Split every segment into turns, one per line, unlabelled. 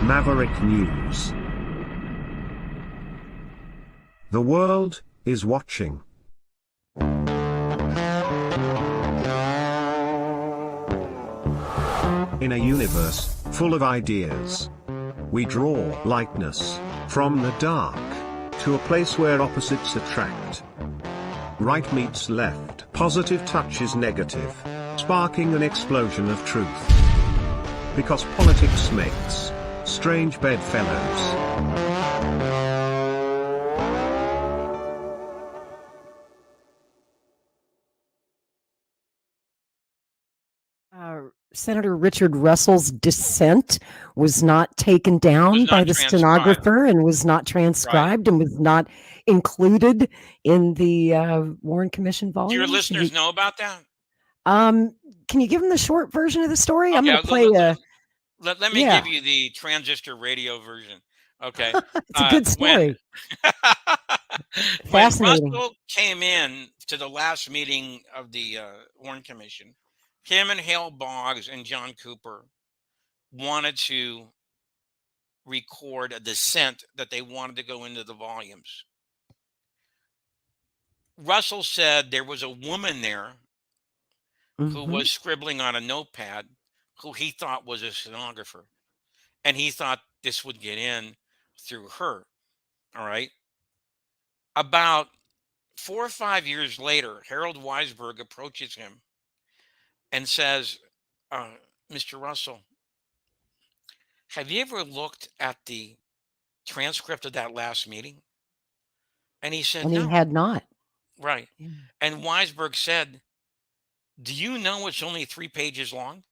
Maverick News. The world is watching. In a universe full of ideas, we draw lightness from the dark to a place where opposites attract. Right meets left, positive touches negative, sparking an explosion of truth. Because politics makes strange bedfellows.
Senator Richard Russell's dissent was not taken down by the stenographer and was not transcribed and was not included in the Warren Commission volume.
Do your listeners know about that?
Can you give them the short version of the story? Okay, I'm going to play
let me give you the transistor radio version. Okay.
It's a good story. Fascinating.
When Russell came in to the last meeting of the Warren Commission, him and Hale Boggs and John Cooper wanted to record a dissent that they wanted to go into the volumes. Russell said there was a woman there who was scribbling on a notepad who he thought was a stenographer. And he thought this would get in through her. All right. About 4 or 5 years later, Harold Weisberg approaches him and says, Mr. Russell, have you ever looked at the transcript of that last meeting? And he said, no.
He had not.
Right. Yeah. And Weisberg said, do you know it's only 3 pages long?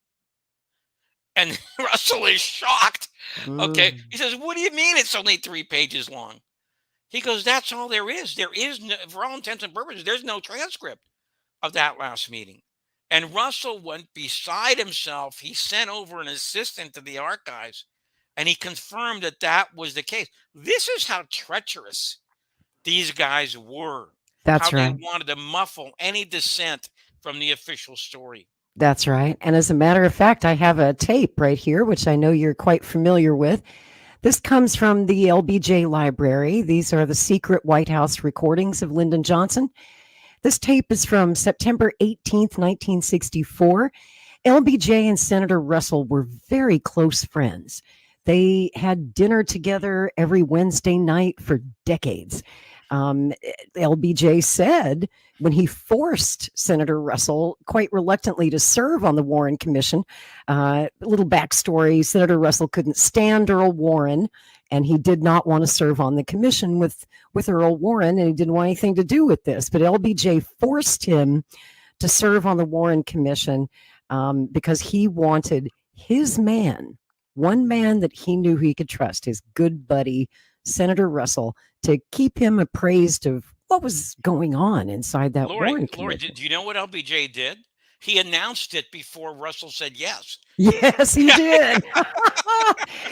And Russell is shocked. Okay. He says, what do you mean it's only 3 pages long? He goes, that's all there is. There is, no, for all intents and purposes, there's no transcript of that last meeting. And Russell went beside himself. He sent over an assistant to the archives, and he confirmed that that was the case. This is how treacherous these guys were.
That's right.
How they wanted to muffle any dissent from the official story.
That's right. And as a matter of fact, I have a tape right here, which I know you're quite familiar with. This comes from the LBJ library. These are the secret White House recordings of Lyndon Johnson. This tape is from September 18th, 1964. LBJ and Senator Russell were very close friends. They had dinner together every Wednesday night for decades. LBJ said when he forced Senator Russell quite reluctantly to serve on the Warren Commission, a little backstory, Senator Russell couldn't stand Earl Warren, and he did not want to serve on the commission with Earl Warren, and he didn't want anything to do with this. But LBJ forced him to serve on the Warren Commission because he wanted his man, one man that he knew he could trust, his good buddy, Senator Russell, to keep him appraised of what was going on inside that Warren Commission.
Lori, do you know what LBJ did? He announced it before Russell said yes.
Yes, he did.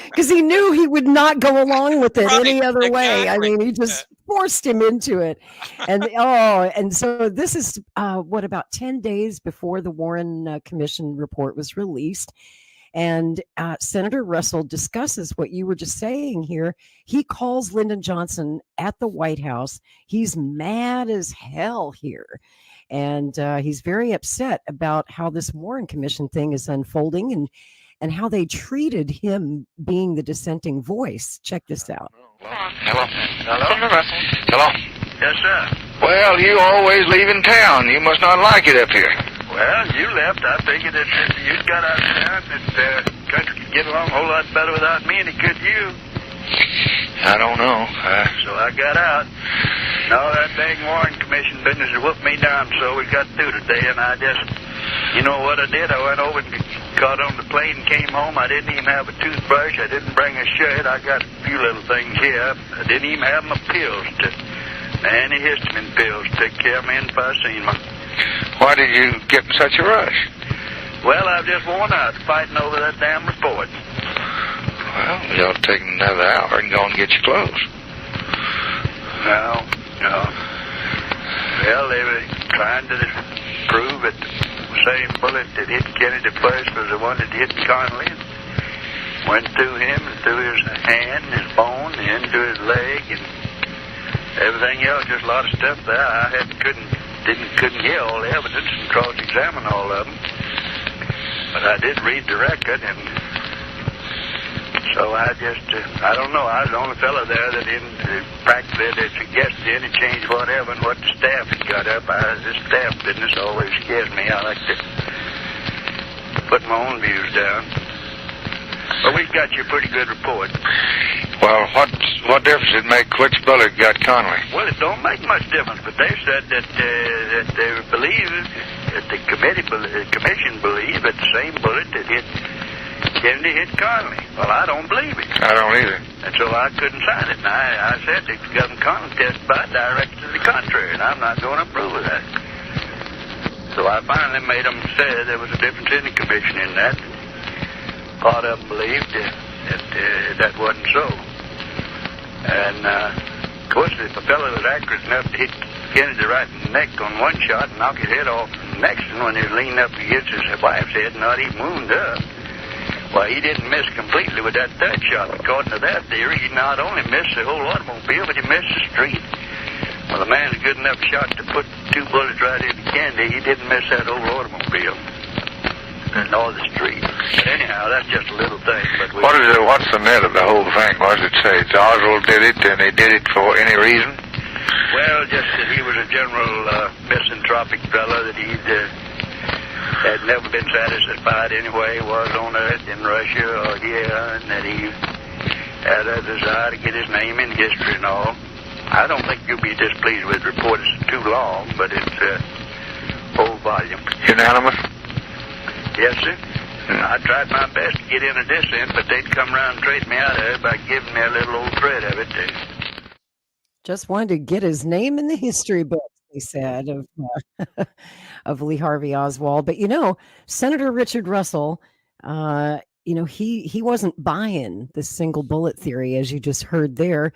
Because he knew he would not go along with it any other way. I mean, he just forced him into it. And so this is about 10 days before the Warren Commission report was released. And Senator Russell discusses what you were just saying here. He calls Lyndon Johnson at the White House. He's mad as hell here. And he's very upset about how this Warren Commission thing is unfolding and how they treated him being the dissenting voice. Check this out.
Hello. Hello, Russell. Hello.
Yes, sir.
Well, you always leaving town. You must not like it up here.
Well, you left. I figured that you got out of town that country could get along a whole lot better without me than it could you.
I don't know.
So I got out. No, that dang Warren Commission business has whooped me down, so we got through today, and I just, you know what I did? I went over and got on the plane and came home. I didn't even have a toothbrush. I didn't bring a shirt. I got a few little things here. I didn't even have my pills, antihistamine pills to take care of me in emphysema.
Why did you get in such a rush?
Well, I've just worn out fighting over that damn report.
Well, you ought to take another hour and go and get your clothes.
No. Well, they were trying to prove that the same bullet that hit Kennedy first was the one that hit Connolly. went through him and through his hand, his bone, into his leg, and everything else. Just a lot of stuff there. I couldn't hear all the evidence and cross-examine all of them. But I did read the record, and so I don't know. I was the only fellow there that practically that suggested any change whatever and what the staff had got up. This staff business always scares me. I like to put my own views down. But we've got you a pretty good report.
Well, what difference did it make which bullet got Connolly?
Well, it don't make much difference, but they said that they believe that the commission believed that the same bullet that hit Kennedy hit Connolly. Well, I don't believe it.
I don't either.
And so I couldn't sign it. And I said that Governor Connolly testified directly to the contrary, and I'm not going to approve of that. So I finally made them say there was a difference in the commission in that. Part of them believed that wasn't so. And, of course, if a fellow was accurate enough to hit Kennedy right in the neck on one shot and knock his head off the next one when he was leaning up against his wife's head, not even wound up, well, he didn't miss completely with that third shot. According to that theory, he not only missed the whole automobile, but he missed the street. Well, the man's a good enough shot to put 2 bullets right into Kennedy. He didn't miss that whole automobile. Nor the street. But anyhow, that's just a little thing. But
what's the net of the whole thing? What does it say? Oswald did it, and he did it for any reason?
Well, just that he was a general misanthropic fellow, that he had never been satisfied anywhere he was on Earth, in Russia or here, and that he had a desire to get his name in history and all. I don't think you'll be displeased with the report. It's too long, but it's a whole volume.
Unanimous?
Yes, sir. I tried my best to get in a dissent, but they'd come around and trade me out of it by giving me a little old thread of it.
Just wanted to get his name in the history books, they said, of Lee Harvey Oswald. But, Senator Richard Russell, he wasn't buying the single bullet theory, as you just heard there.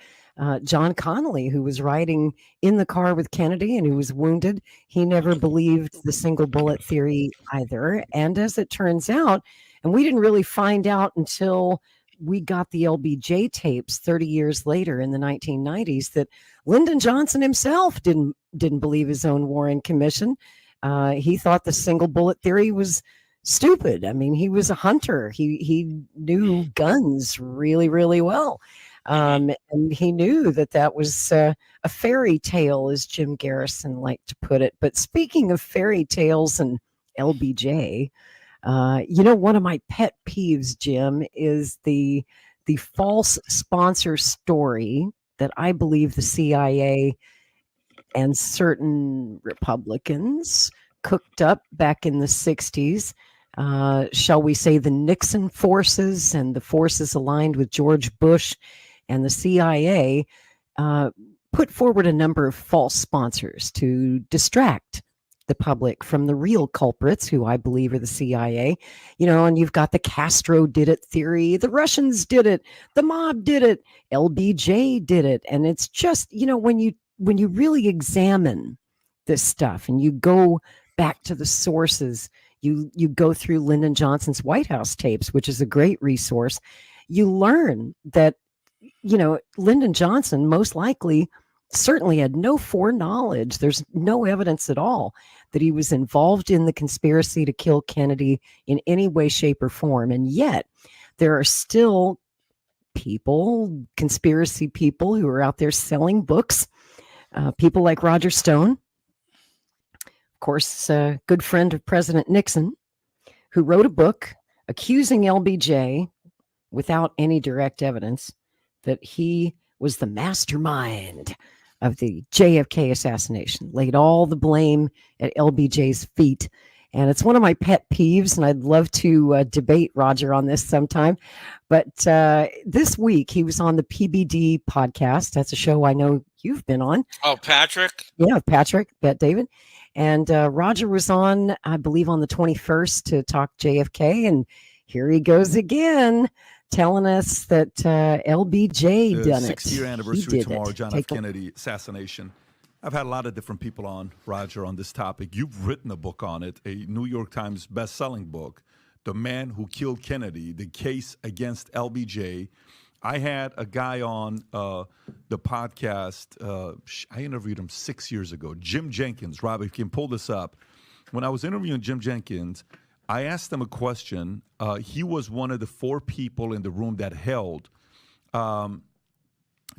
John Connolly, who was riding in the car with Kennedy and who was wounded, he never believed the single bullet theory either. And as it turns out, and we didn't really find out until we got the LBJ tapes 30 years later in the 1990s, that Lyndon Johnson himself didn't believe his own Warren Commission. He thought the single bullet theory was stupid. I mean, he was a hunter. He knew guns really, really well. And he knew that was a fairy tale, as Jim Garrison liked to put it. But speaking of fairy tales and LBJ, one of my pet peeves, Jim, is the false sponsor story that I believe the CIA and certain Republicans cooked up back in the 60s. Shall we say the Nixon forces and the forces aligned with George Bush and the CIA put forward a number of false sponsors to distract the public from the real culprits, who I believe are the CIA. And you've got the Castro did it theory, the Russians did it, the mob did it, LBJ did it. And it's just, when you really examine this stuff and you go back to the sources, you go through Lyndon Johnson's White House tapes, which is a great resource, you learn that Lyndon Johnson most likely certainly had no foreknowledge. There's no evidence at all that he was involved in the conspiracy to kill Kennedy in any way, shape, or form. And yet there are still conspiracy people who are out there selling books, people like Roger Stone, of course, a good friend of President Nixon, who wrote a book accusing LBJ without any direct evidence that he was the mastermind of the JFK assassination, laid all the blame at LBJ's feet. And it's one of my pet peeves, and I'd love to debate Roger on this sometime. But this week, he was on the PBD podcast. That's a show I know you've been on.
Oh, Patrick?
Yeah, Patrick, Bet David. And Roger was on, I believe, on the 21st to talk JFK. And here he goes again, telling us that LBJ done it.
6th year anniversary tomorrow, John F. Kennedy assassination. I've had a lot of different people on, Roger, on this topic. You've written a book on it, a New York Times best-selling book. the man who killed Kennedy, the case against LBJ. I had a guy on the podcast. I interviewed him 6 years ago, Jim Jenkins. Rob, if you can pull this up. When I was interviewing Jim Jenkins, I asked him a question. He was one of the 4 people in the room that held John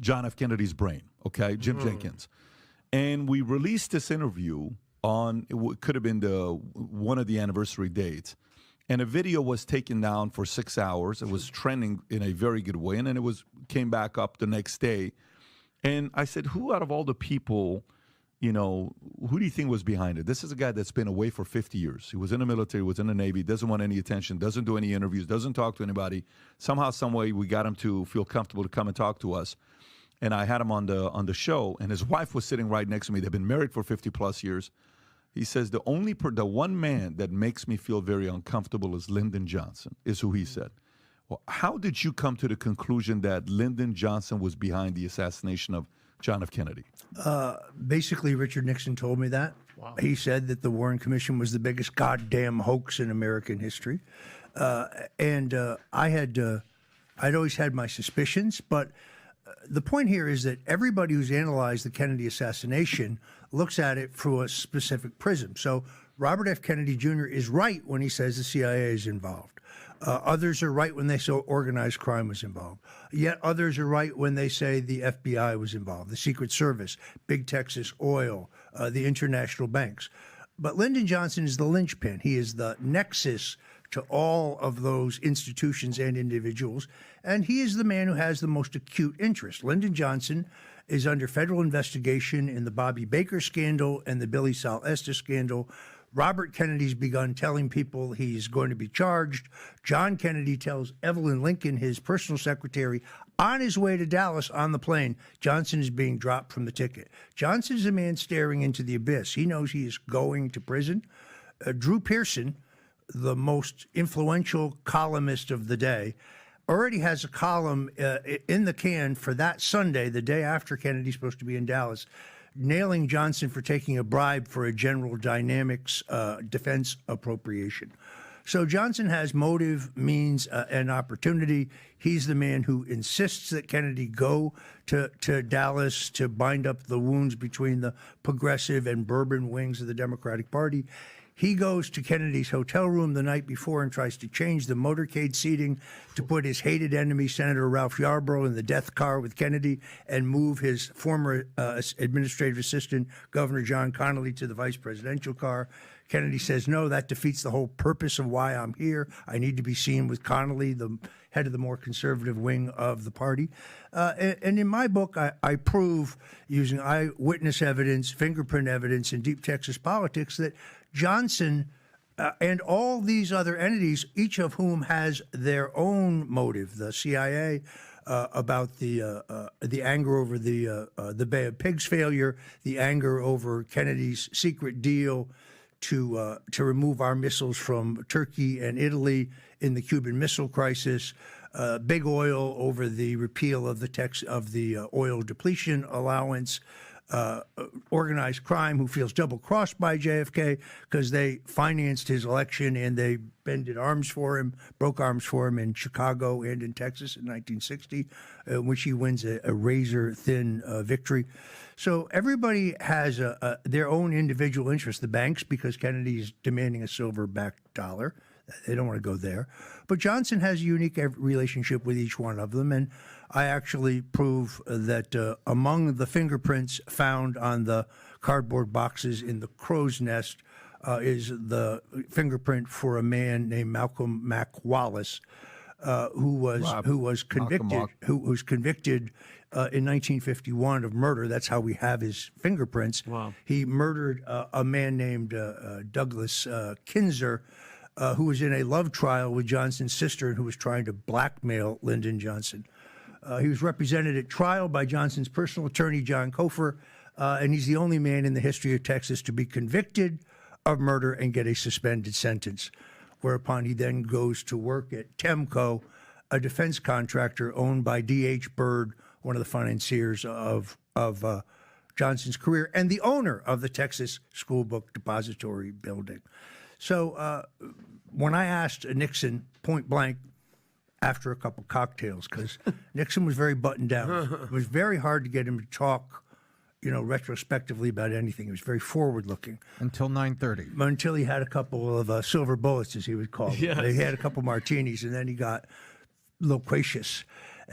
F. Kennedy's brain, okay, Jim Jenkins. And we released this interview on, it could have been one of the anniversary dates. And a video was taken down for 6 hours. It was trending in a very good way. And then it came back up the next day. And I said, who out of all the people, who do you think was behind it? This is a guy that's been away for 50 years. He was in the military, was in the Navy, doesn't want any attention, doesn't do any interviews, doesn't talk to anybody. Somehow, some way, we got him to feel comfortable to come and talk to us. And I had him on the show, and his wife was sitting right next to me. They've been married for 50 plus years. He says, the one man that makes me feel very uncomfortable is Lyndon Johnson, is who he said. Well, how did you come to the conclusion that Lyndon Johnson was behind the assassination of John F. Kennedy?
Basically, Richard Nixon told me that. Wow. He said that the Warren Commission was the biggest goddamn hoax in American history. I'd always had my suspicions, but the point here is that everybody who's analyzed the Kennedy assassination looks at it through a specific prism. So Robert F. Kennedy Jr. is right when he says the CIA is involved. Others are right when they say organized crime was involved. Yet others are right when they say the FBI was involved, the Secret Service, Big Texas Oil, the international banks. But Lyndon Johnson is the linchpin. He is the nexus to all of those institutions and individuals, and he is the man who has the most acute interest. Lyndon Johnson is under federal investigation in the Bobby Baker scandal and the Billy Sol Estes scandal. Robert Kennedy's begun telling people he's going to be charged. John Kennedy tells Evelyn Lincoln, his personal secretary, on his way to Dallas on the plane, Johnson is being dropped from the ticket. Johnson is a man staring into the abyss. He knows he is going to prison. Drew Pearson, the most influential columnist of the day, already has a column in the can for that Sunday, the day after Kennedy's supposed to be in Dallas, nailing Johnson for taking a bribe for a General Dynamics defense appropriation. So Johnson has motive, means, and opportunity. He's the man who insists that Kennedy go to Dallas to bind up the wounds between the progressive and bourbon wings of the Democratic Party. He goes to Kennedy's hotel room the night before and tries to change the motorcade seating to put his hated enemy, Senator Ralph Yarborough, in the death car with Kennedy and move his former administrative assistant, Governor John Connally, to the vice presidential car. Kennedy says, no, that defeats the whole purpose of why I'm here. I need to be seen with Connally, the head of the more conservative wing of the party. And in my book, I prove, using eyewitness evidence, fingerprint evidence, and deep Texas politics, that Johnson and all these other entities, each of whom has their own motive, the CIA about the anger over the Bay of Pigs failure, the anger over Kennedy's secret deal to remove our missiles from Turkey and Italy in the Cuban Missile Crisis, Big Oil over the repeal of the oil depletion allowance, organized crime who feels double-crossed by JFK because they financed his election and they broke arms for him in Chicago and in Texas in 1960, in which he wins a razor-thin victory. So everybody has their own individual interest. The banks, because Kennedy is demanding a silver-backed dollar. They don't want to go there. But Johnson has a unique relationship with each one of them, and I actually prove that among the fingerprints found on the cardboard boxes in the crow's nest is the fingerprint for a man named Malcolm Mac Wallace, who was convicted in 1951 of murder. That's how we have his fingerprints. Wow. He murdered a man named Douglas Kinzer, who was in a love trial with Johnson's sister and who was trying to blackmail Lyndon Johnson. He was represented at trial by Johnson's personal attorney, John Cofer, and he's the only man in the history of Texas to be convicted of murder and get a suspended sentence, whereupon he then goes to work at Temco, a defense contractor owned by D.H. Byrd, one of the financiers of Johnson's career, and the owner of the Texas School Book Depository building. So when I asked Nixon point blank after a couple cocktails, because Nixon was very buttoned down, it was very hard to get him to talk, retrospectively about anything. He was very forward looking.
Until 9:30.
Until he had a couple of silver bullets, as he would call them.
Yes.
He had a couple martinis, and then he got loquacious.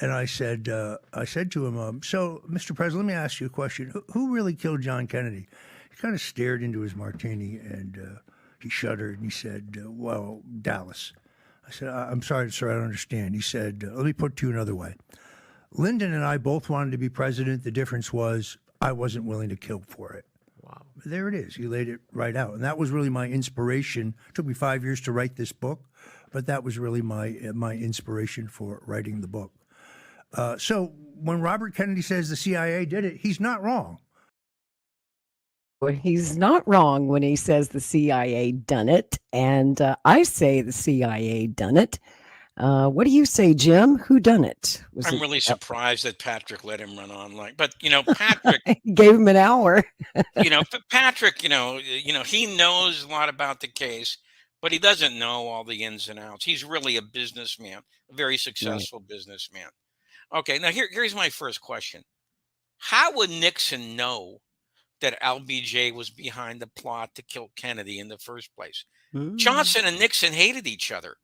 And I said to him, so, Mr. President, let me ask you a question. Who really killed John Kennedy? He kind of stared into his martini, and he shuddered, and he said, well, Dallas. I said, I'm sorry, sir, I don't understand. He said, let me put it to you another way. Lyndon and I both wanted to be president. The difference was I wasn't willing to kill for it.
Wow.
There it is. He laid it right out. And that was really my inspiration. It took me 5 years to write this book, but that was really my inspiration for writing the book. So when Robert Kennedy says the CIA did it, he's not wrong.
Well, he's not wrong when he says the CIA done it. And I say the CIA done it. What do you say, Jim? Who done it?
I'm really surprised that Patrick let him run on but Patrick
gave him an hour.
Patrick, he knows a lot about the case, but he doesn't know all the ins and outs. He's really a businessman, a very successful businessman. Okay, now here's my first question. How would Nixon know that LBJ was behind the plot to kill Kennedy in the first place? Johnson and Nixon hated each other.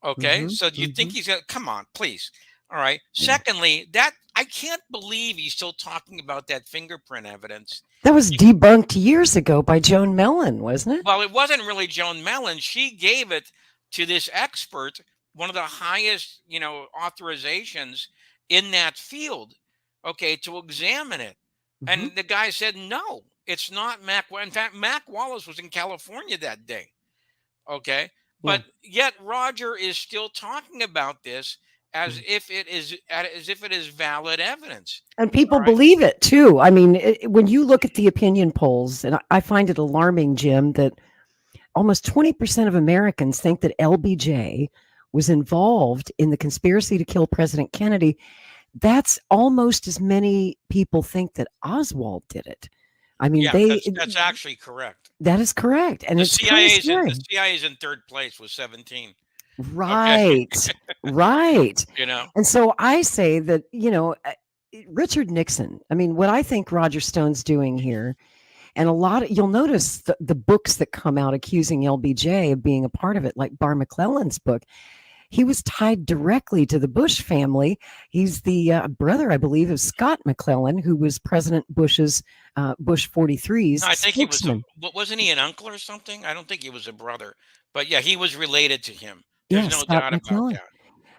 Okay, so do you think he's got? Come on, please. All right. Secondly, that I can't believe he's still talking about that fingerprint evidence.
That was debunked years ago by Joan Mellon, wasn't it?
Well, it wasn't really Joan Mellon. She gave it to this expert, one of the highest, authorizations in that field, to examine it. And the guy said, no, it's not Mac. In fact, Mac Wallace was in California that day. Okay. But yet Roger is still talking about this as if it is valid evidence.
And people believe it too. I mean, when you look at the opinion polls, and I find it alarming, Jim, that almost 20% of Americans think that LBJ was involved in the conspiracy to kill President Kennedy. That's almost as many people think that Oswald did it. I mean,
that's actually correct.
That is correct. And
the
it's
the CIA's in third place with 17.
Right. Right.
And
so I say that, Richard Nixon, I mean, what I think Roger Stone's doing here, and you'll notice the books that come out accusing LBJ of being a part of it, like Bar McClellan's book. He was tied directly to the Bush family. He's the brother, I believe, of Scott McClellan, who was President Bush's Bush 43's
I think
spokesman.
Wasn't he an uncle or something? I don't think he was a brother, but yeah, he was related to him. There's no
Scott
doubt
McClellan.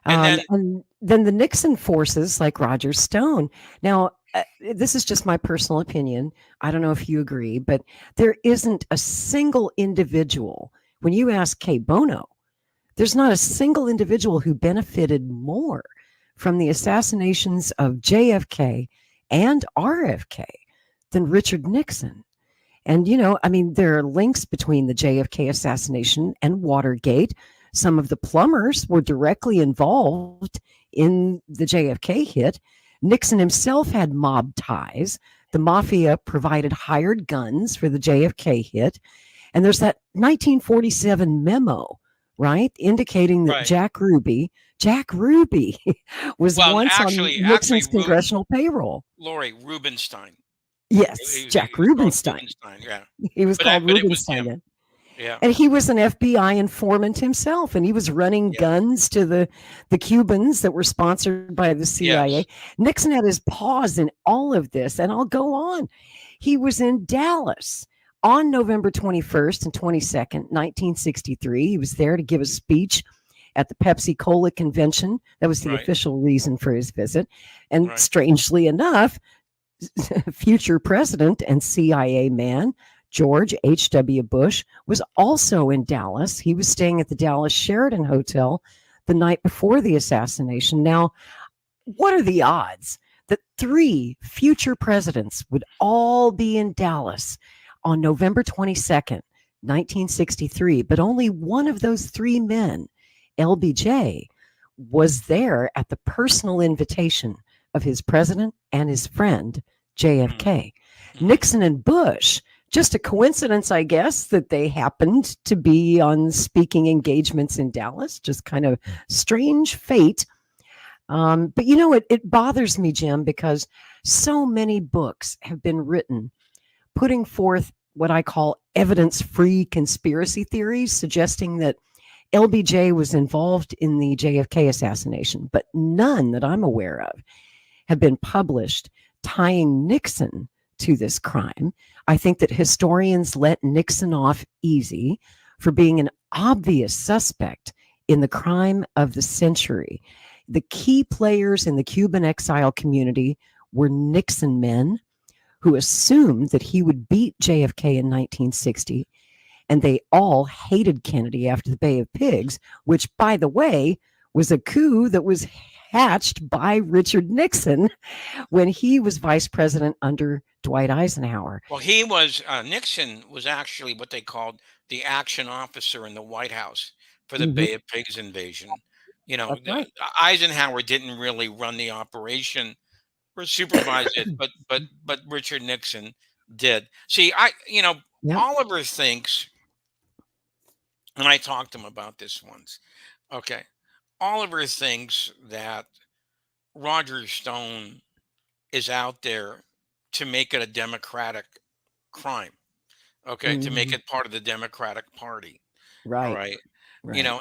about that.
And then the Nixon forces, like Roger Stone. Now, this is just my personal opinion. I don't know if you agree, but there isn't a single individual. When you ask Kay Bono, there's not a single individual who benefited more from the assassinations of JFK and RFK than Richard Nixon. And, there are links between the JFK assassination and Watergate. Some of the plumbers were directly involved in the JFK hit. Nixon himself had mob ties. The mafia provided hired guns for the JFK hit. And there's that 1947 memo, right, indicating that Jack Ruby was once on Nixon's congressional payroll.
Lori Rubenstein.
Yes, Jack Rubenstein. He was called Rubenstein.
Yeah.
And he was an FBI informant himself, and he was running guns to the Cubans that were sponsored by the CIA.
Yes.
Nixon had his paws in all of this, and I'll go on. He was in Dallas on November 21st and 22nd, 1963. He was there to give a speech at the Pepsi-Cola convention. That was the official reason for his visit. And strangely enough, future president and CIA man George H.W. Bush was also in Dallas. He was staying at the Dallas Sheraton Hotel the night before the assassination. Now, what are the odds that 3 future presidents would all be in Dallas on November 22nd, 1963, but only one of those 3 men, LBJ, was there at the personal invitation of his president and his friend, JFK. Nixon and Bush just a coincidence, I guess, that they happened to be on speaking engagements in Dallas. Just kind of strange fate. But it bothers me, Jim, because so many books have been written putting forth what I call evidence-free conspiracy theories, suggesting that LBJ was involved in the JFK assassination, but none that I'm aware of have been published tying Nixon to this crime. I think that historians let Nixon off easy for being an obvious suspect in the crime of the century. The key players in the Cuban exile community were Nixon men who assumed that he would beat JFK in 1960, and they all hated Kennedy after the Bay of Pigs, which, by the way, was a coup that was hatched by Richard Nixon when he was vice president under Dwight Eisenhower.
Well, Nixon was actually what they called the action officer in the White House for the Bay of Pigs invasion.
Right.
Eisenhower didn't really run the operation or supervise it, but Richard Nixon did. See, Oliver thinks, and I talked to him about this once. Okay. Oliver thinks that Roger Stone is out there to make it a Democratic crime. Okay. To make it part of the Democratic Party.
Right.
All right.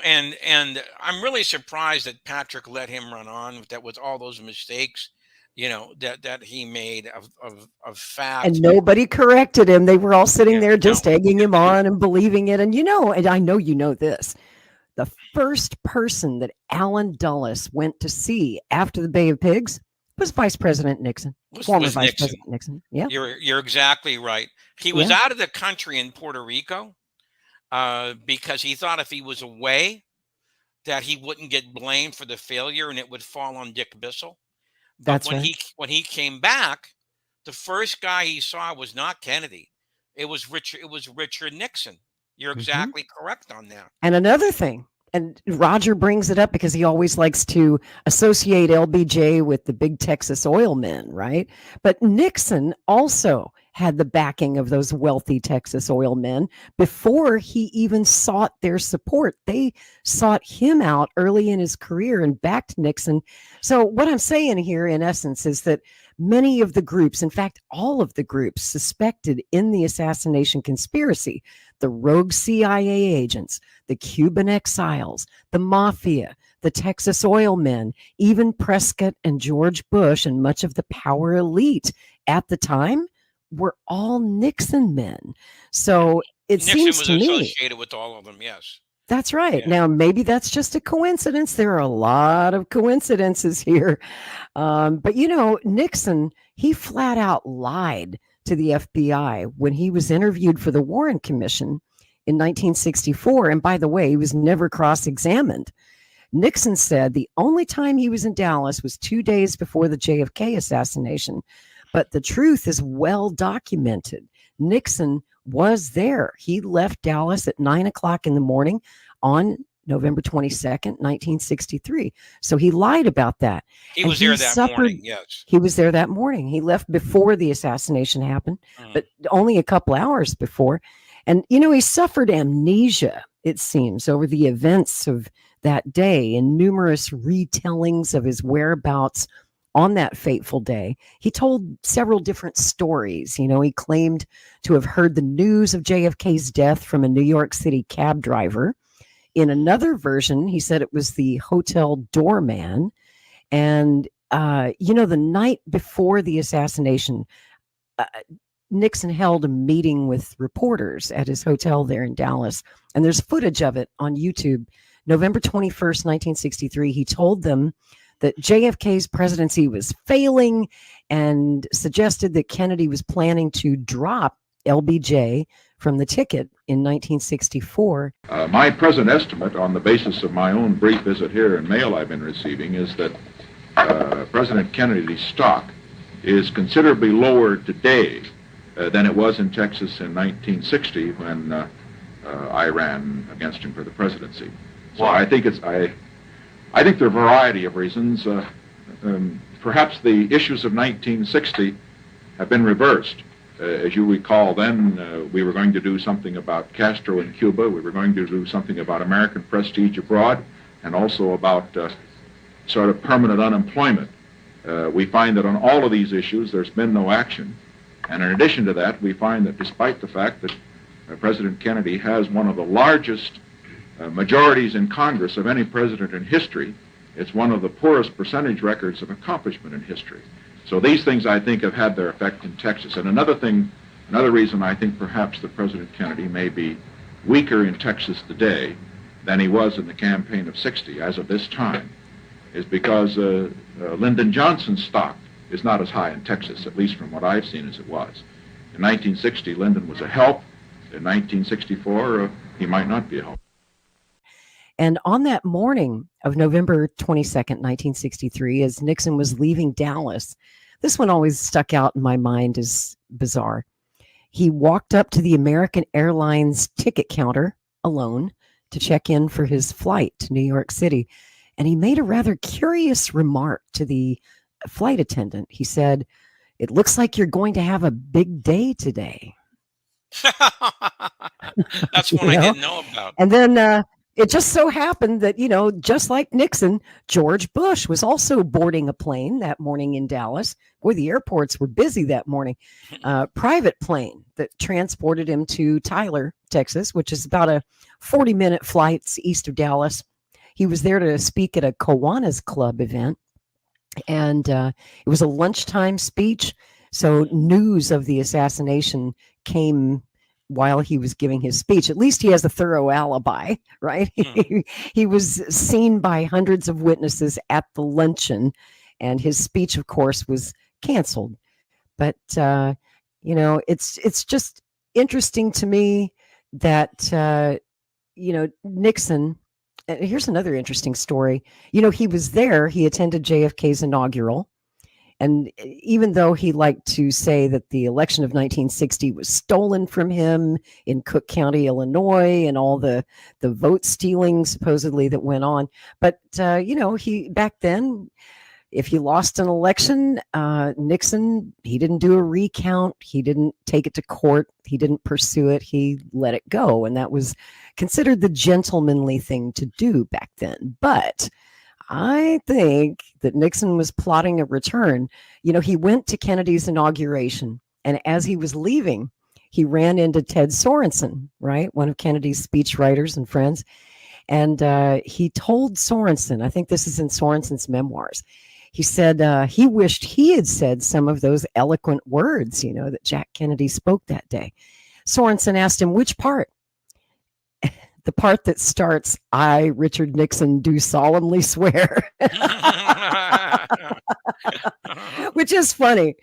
And I'm really surprised that Patrick let him run on with all those mistakes, that he made of fact.
And nobody corrected him. They were all sitting there just egging him on and believing it. And and I know you know this. The first person that Allen Dulles went to see after the Bay of Pigs was Vice President Nixon. Former Vice President Nixon. Yeah.
You're exactly right. He was out of the country in Puerto Rico. Because he thought if he was away, that he wouldn't get blamed for the failure and it would fall on Dick Bissell. But when he came back, the first guy he saw was not Kennedy. It was Richard Nixon. You're exactly correct on that.
And another thing, and Roger brings it up because he always likes to associate LBJ with the big Texas oil men, right? But Nixon also had the backing of those wealthy Texas oil men before he even sought their support. They sought him out early in his career and backed Nixon. So what I'm saying here, in essence, is that many of the groups, in fact, all of the groups suspected in the assassination conspiracy, the rogue CIA agents, the Cuban exiles, the mafia, the Texas oil men, even Prescott and George Bush and much of the power elite at the time were all Nixon men. So
Nixon
seems to me
was associated with all of them. Yes.
That's right. Yeah. Now, maybe that's just a coincidence. There are a lot of coincidences here. But, Nixon, he flat out lied to the FBI when he was interviewed for the Warren Commission in 1964. And by the way, he was never cross-examined. Nixon said the only time he was in Dallas was 2 days before the JFK assassination. But the truth is well documented. Nixon was there. He left Dallas at 9:00 in the morning on November 22nd, 1963. So he lied about that.
He was there that morning, yes.
He was there that morning. He left before the assassination happened, but only a couple hours before. And, he suffered amnesia, it seems, over the events of that day and numerous retellings of his whereabouts on that fateful day. He told several different stories. He claimed to have heard the news of JFK's death from a New York City cab driver. In another version, he said it was the hotel doorman. And, the night before the assassination, Nixon held a meeting with reporters at his hotel there in Dallas. And there's footage of it on YouTube. November 21st, 1963, he told them that JFK's presidency was failing and suggested that Kennedy was planning to drop LBJ from the ticket in 1964.
My present estimate, on the basis of my own brief visit here and mail I've been receiving, is that President Kennedy's stock is considerably lower today than it was in Texas in 1960 when I ran against him for the presidency. So I think I think there are a variety of reasons. Perhaps the issues of 1960 have been reversed. As you recall, then we were going to do something about Castro in Cuba. We were going to do something about American prestige abroad, and also about sort of permanent unemployment. We find that on all of these issues, there's been no action. And in addition to that, we find that despite the fact that President Kennedy has one of the largest majorities in Congress of any president in history, it's one of the poorest percentage records of accomplishment in history. So these things, I think, have had their effect in Texas. And another reason I think perhaps that President Kennedy may be weaker in Texas today than he was in the campaign of '60, as of this time, is because Lyndon Johnson's stock is not as high in Texas, at least from what I've seen, as it was. In 1960, Lyndon was a help. In 1964, he might not be a help.
And on that morning of November 22nd, 1963, as Nixon was leaving Dallas, this one always stuck out in my mind as bizarre. He walked up to the American Airlines ticket counter alone to check in for his flight to New York City. And he made a rather curious remark to the flight attendant. He said, "It looks like you're going to have a big day today."
That's one I didn't know about.
And then it just so happened that, just like Nixon, George Bush was also boarding a plane that morning in Dallas. Boy, the airports were busy that morning. Private plane that transported him to Tyler, Texas, which is about a 40-minute flight east of Dallas. He was there to speak at a Kiwanis Club event. And it was a lunchtime speech. So news of the assassination came while he was giving his speech. At least he has a thorough alibi, right? He was seen by hundreds of witnesses at the luncheon, and his speech, of course, was canceled. But it's just interesting to me that Nixon. Here's another interesting story. He was there. He attended JFK's inaugural. And even though he liked to say that the election of 1960 was stolen from him in Cook County, Illinois, and all the vote stealing supposedly that went on. But, he back then, if you lost an election, Nixon, he didn't do a recount. He didn't take it to court. He didn't pursue it. He let it go. And that was considered the gentlemanly thing to do back then. But I think that Nixon was plotting a return. He went to Kennedy's inauguration, and as he was leaving, he ran into Ted Sorensen, right? One of Kennedy's speechwriters and friends. And he told Sorensen, I think this is in Sorensen's memoirs, he said he wished he had said some of those eloquent words, that Jack Kennedy spoke that day. Sorensen asked him, which part? The part that starts, "I, Richard Nixon, do solemnly swear," which is funny.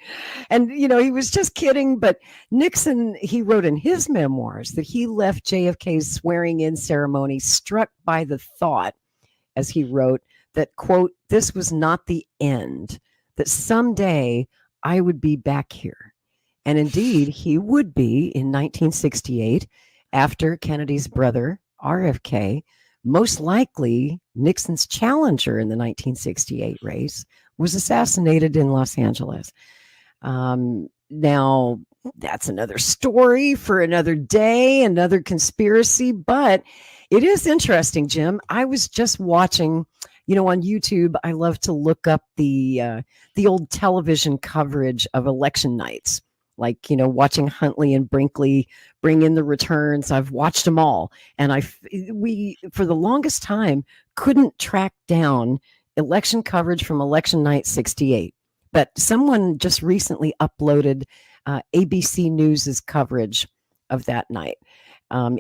And, he was just kidding. But Nixon, he wrote in his memoirs that he left JFK's swearing in ceremony struck by the thought, as he wrote, that, quote, "this was not the end, that someday I would be back here." And indeed, he would be in 1968 after Kennedy's brother, RFK, most likely Nixon's challenger in the 1968 race, was assassinated in Los Angeles. Now, that's another story for another day, another conspiracy, but it is interesting, Jim. I was just watching, on YouTube, I love to look up the old television coverage of election nights. Like, watching Huntley and Brinkley bring in the returns. I've watched them all. And we, for the longest time, couldn't track down election coverage from election night 68. But someone just recently uploaded ABC News's coverage of that night.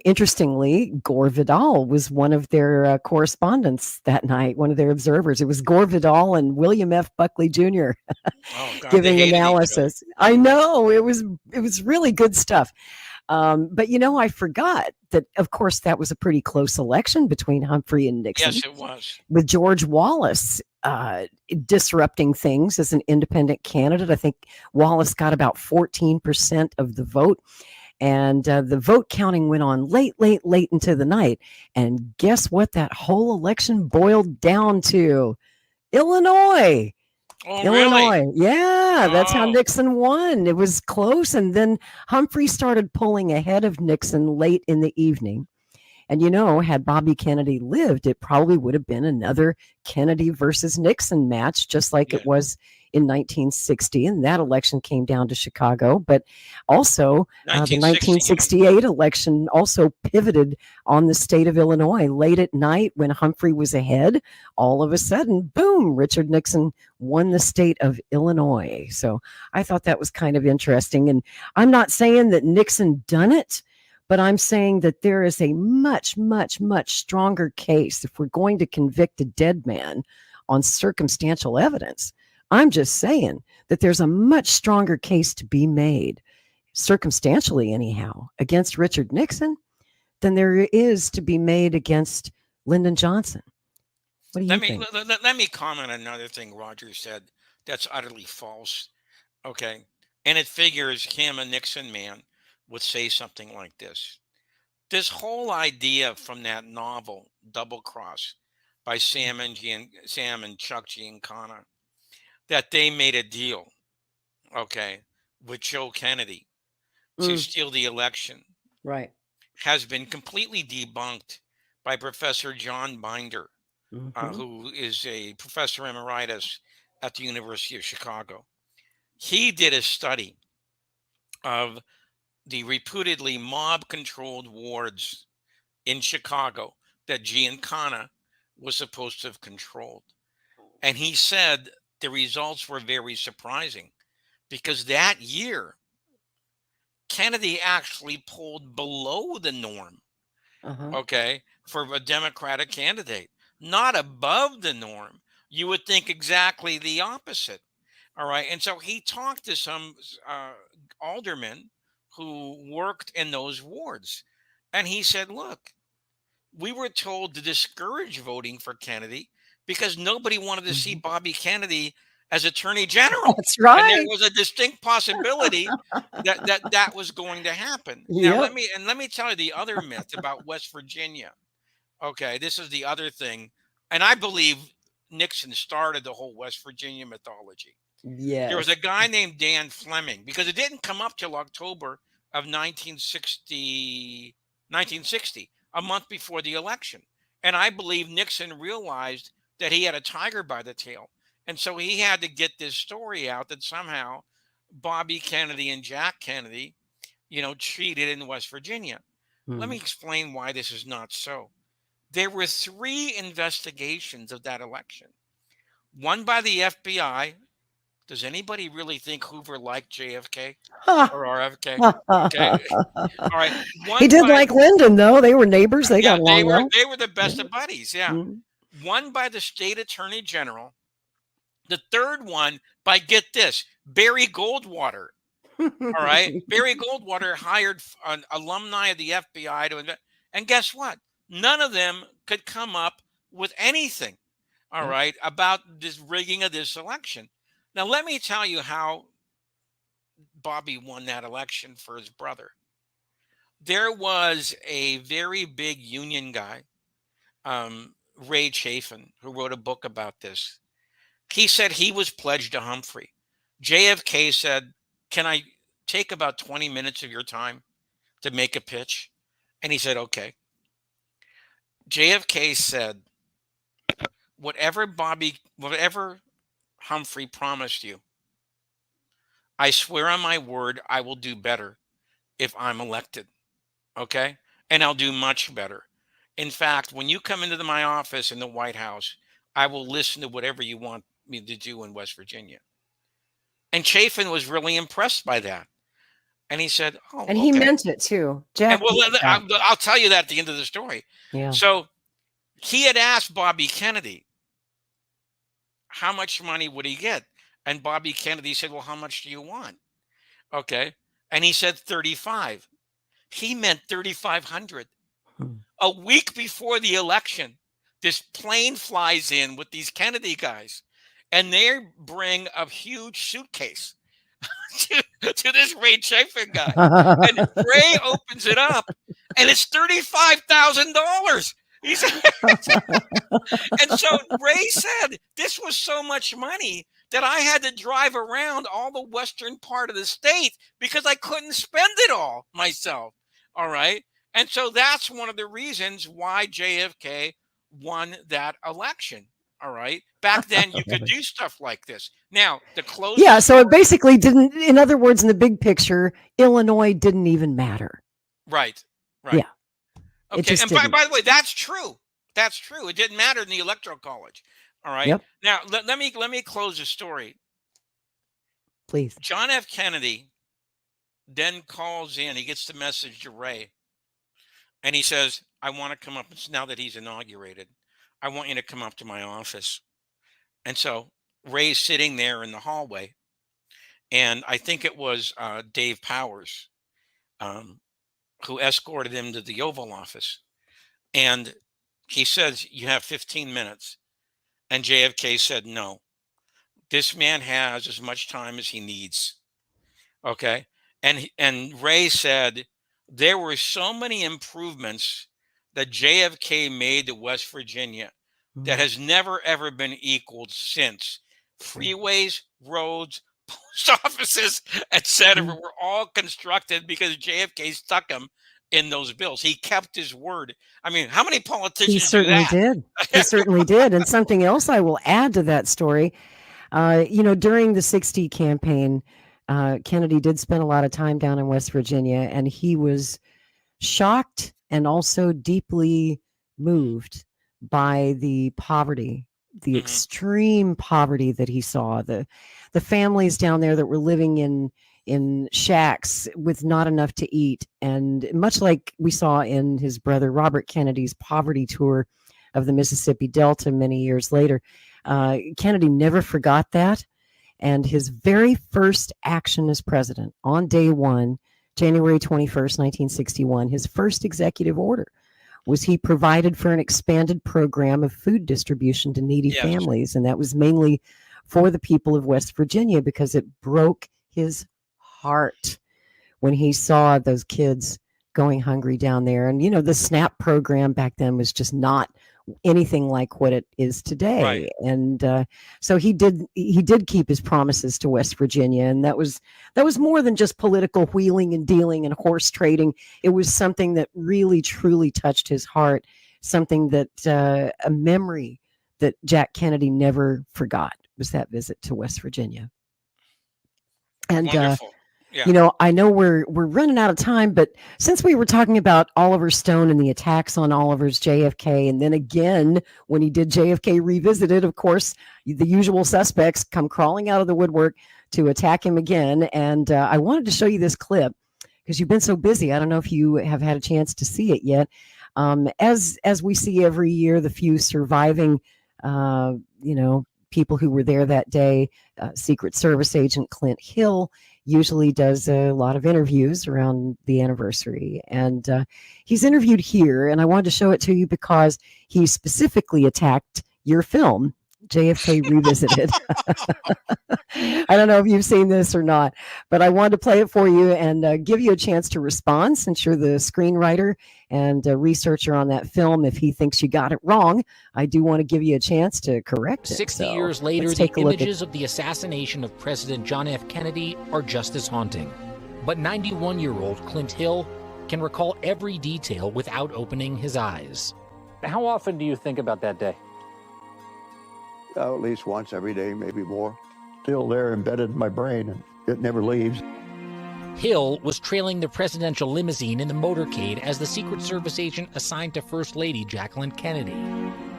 Interestingly, Gore Vidal was one of their correspondents that night, one of their observers. It was Gore Vidal and William F. Buckley Jr. Giving analysis. I know, it was really good stuff. But I forgot that, of course, that was a pretty close election between Humphrey and Nixon.
Yes, it was.
With George Wallace disrupting things as an independent candidate. I think Wallace got about 14% of the vote. And the vote counting went on late into the night. And guess what that whole election boiled down to? Illinois.
Oh,
Illinois.
really?
Yeah, that's how
Oh,
Nixon won. It was close. And then Humphrey started pulling ahead of Nixon late in the evening. And had Bobby Kennedy lived, it probably would have been another Kennedy versus Nixon match, just like
yeah.
it was in 1960. And that election came down to Chicago. But also, the
1960.
1968 election also pivoted on the state of Illinois. Late at night, when Humphrey was ahead, all of a sudden, boom, Richard Nixon won the state of Illinois. So I thought that was kind of interesting. And I'm not saying that Nixon done it, but I'm saying that there is a much, much, much stronger case if we're going to convict a dead man on circumstantial evidence. I'm just saying that there's a much stronger case to be made, circumstantially anyhow, against Richard Nixon than there is to be made against Lyndon Johnson. What do you think?
Let me comment on another thing Roger said that's utterly false. Okay. And it figures him, a Nixon man, would say something like this. This whole idea from that novel, Double Cross, by Sam and Chuck Giancana, that they made a deal, okay, with Joe Kennedy to steal the election,
Right.
has been completely debunked by Professor John Binder, who is a professor emeritus at the University of Chicago. He did a study of the reputedly mob-controlled wards in Chicago that Giancana was supposed to have controlled. And he said the results were very surprising because that year, Kennedy actually polled below the norm, okay, for a Democratic candidate, not above the norm. You would think exactly the opposite. All right. And so he talked to some aldermen who worked in those wards. And he said, look, we were told to discourage voting for Kennedy because nobody wanted to see Bobby Kennedy as Attorney General.
That's
And there
right.
was a distinct possibility that was going to happen. Now,
Yep.
let me tell you the other myth about West Virginia. Okay, this is the other thing. And I believe Nixon started the whole West Virginia mythology. There was
Yes.
a guy named Dan Fleming, because it didn't come up till October of 1960, a month before the election. And I believe Nixon realized that he had a tiger by the tail. And so he had to get this story out that somehow Bobby Kennedy and Jack Kennedy, cheated in West Virginia. Let me explain why this is not so. There were 3 investigations of that election. One by the FBI. Does anybody really think Hoover liked JFK or RFK? Okay. All right.
He did like Lyndon, though. They were neighbors. They got along well.
They were the best of buddies. Yeah. One by the state attorney general. The third one by, get this, Barry Goldwater. All right. Barry Goldwater hired an alumni of the FBI to invest. And guess what? None of them could come up with anything. All right. About this rigging of this election. Now, let me tell you how Bobby won that election for his brother. There was a very big union guy, Ray Chafin, who wrote a book about this. He said he was pledged to Humphrey. JFK said, can I take about 20 minutes of your time to make a pitch? And he said, okay. JFK said, whatever Humphrey promised you, I swear on my word, I will do better if I'm elected. Okay? And I'll do much better. In fact, when you come into my office in the White House, I will listen to whatever you want me to do in West Virginia. And Chafin was really impressed by that. And he said, oh,
and he meant it too. Jack.
I'll tell you that at the end of the story.
Yeah.
So he had asked Bobby Kennedy, how much money would he get? And Bobby Kennedy said, well, how much do you want? Okay. And he said 35. He meant 3,500. A week before the election, this plane flies in with these Kennedy guys, and they bring a huge suitcase to this Ray Chafin guy. And Ray opens it up, and it's $35,000. He said, and so Ray said this was so much money that I had to drive around all the western part of the state because I couldn't spend it all myself. All right. And so that's one of the reasons why JFK won that election. All right. Back then, you could do stuff like this. Now, the closest.
Yeah. So it basically didn't, in other words, in the big picture, Illinois didn't even matter.
Right. Right.
Yeah.
Okay. And by the way, that's true. That's true. It didn't matter in the Electoral College. All right.
Yep.
Now, let me close the story.
Please.
John F. Kennedy then calls in. He gets the message to Ray. And he says, I want to come up. Now that he's inaugurated, I want you to come up to my office. And so Ray's sitting there in the hallway. And I think it was Dave Powers who escorted him to the Oval Office. And he says, you have 15 minutes. And JFK said, no, this man has as much time as he needs. Okay. And Ray said, there were so many improvements that JFK made to West Virginia that has never, ever been equaled since. Freeways, roads, post offices, etc. were all constructed because JFK stuck them in those bills. He kept his word. I mean, how many politicians
He certainly did. He certainly did. And something else I will add to that story, during the 60 campaign, Kennedy did spend a lot of time down in West Virginia, and he was shocked and also deeply moved by the poverty, the extreme poverty that he saw, the families down there that were living in shacks with not enough to eat. And much like we saw in his brother Robert Kennedy's poverty tour of the Mississippi Delta many years later, Kennedy never forgot that. And his very first action as president on day one, January 21st, 1961, his first executive order was he provided for an expanded program of food distribution to needy families. And that was mainly for the people of West Virginia because it broke his heart when he saw those kids going hungry down there. And, the SNAP program back then was just not anything like what it is today.
Right.
And so he did keep his promises to West Virginia. And that was more than just political wheeling and dealing and horse trading. It was something that really, truly touched his heart, something that a memory that Jack Kennedy never forgot was that visit to West Virginia. And
wonderful. Yeah.
I know we're running out of time, but since we were talking about Oliver Stone and the attacks on Oliver's JFK, and then again, when he did JFK Revisited, of course, the usual suspects come crawling out of the woodwork to attack him again. And I wanted to show you this clip because you've been so busy. I don't know if you have had a chance to see it yet. As we see every year, the few surviving, people who were there that day, Secret Service agent Clint Hill usually does a lot of interviews around the anniversary. And he's interviewed here, and I wanted to show it to you because he specifically attacked your film, JFK Revisited. I don't know if you've seen this or not, but I wanted to play it for you and give you a chance to respond since you're the screenwriter and researcher on that film. If he thinks you got it wrong, I do want to give you a chance to correct it.
60 years later, the images of the assassination of President John F. Kennedy are just as haunting. But 91-year-old Clint Hill can recall every detail without opening his eyes.
How often do you think about that day?
At least once every day, maybe more. Still there embedded in my brain, and it never leaves.
Hill was trailing the presidential limousine in the motorcade as the Secret Service agent assigned to First Lady Jacqueline Kennedy.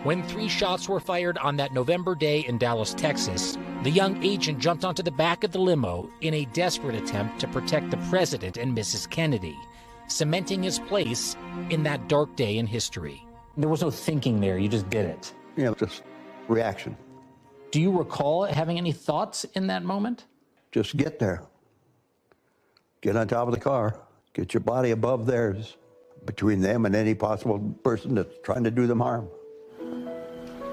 When 3 shots were fired on that November day in Dallas, Texas, the young agent jumped onto the back of the limo in a desperate attempt to protect the president and Mrs. Kennedy, cementing his place in that dark day in history.
There was no thinking there, you just did it.
Just reaction.
Do you recall having any thoughts in that moment?
Just get there. Get on top of the car. Get your body above theirs, between them and any possible person that's trying to do them harm.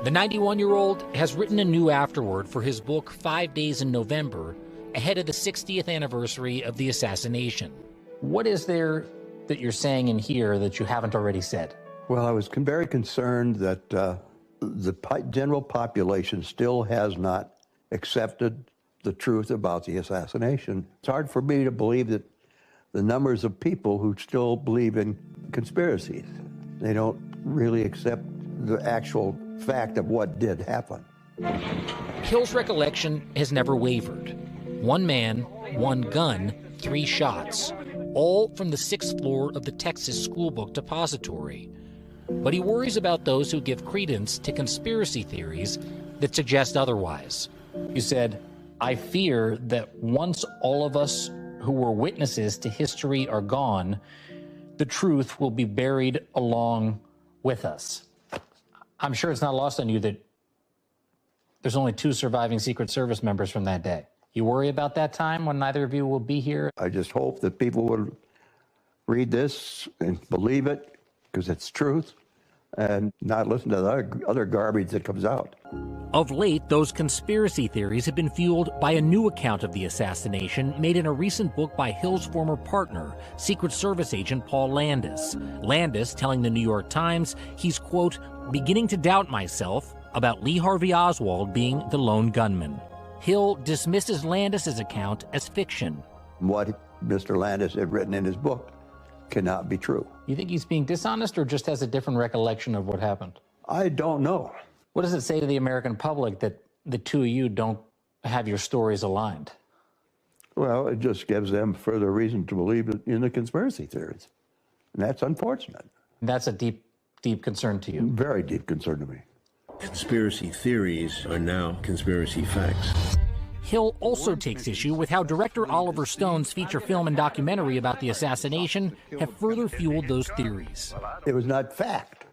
The 91-year-old has written a new afterword for his book 5 Days in November, ahead of the 60th anniversary of the assassination.
What is there that you're saying in here that you haven't already said?
Well, I was very concerned that the general population still has not accepted the truth about the assassination. It's hard for me to believe that the numbers of people who still believe in conspiracies, they don't really accept the actual fact of what did happen.
Hill's recollection has never wavered. One man, one gun, 3 shots, all from the 6th floor of the Texas Schoolbook Depository. But he worries about those who give credence to conspiracy theories that suggest otherwise.
You said, I fear that once all of us who were witnesses to history are gone, the truth will be buried along with us. I'm sure it's not lost on you that there's only 2 surviving Secret Service members from that day. You worry about that time when neither of you will be here?
I just hope that people would read this and believe it, because it's truth, and not listen to the other garbage that comes out.
Of late, those conspiracy theories have been fueled by a new account of the assassination made in a recent book by Hill's former partner, Secret Service agent Paul Landis. Landis telling the New York Times he's, quote, beginning to doubt myself about Lee Harvey Oswald being the lone gunman. Hill dismisses Landis's account as fiction.
What Mr. Landis had written in his book cannot be true.
You think he's being dishonest or just has a different recollection of what happened?
I don't know.
What does it say to the American public that the 2 of you don't have your stories aligned?
Well, it just gives them further reason to believe in the conspiracy theories. And that's unfortunate.
That's a deep, deep concern to you.
Very deep concern to me.
Conspiracy theories are now conspiracy facts.
Hill also takes issue with how director Oliver Stone's feature film and documentary about the assassination have further fueled those theories.
It was not fact.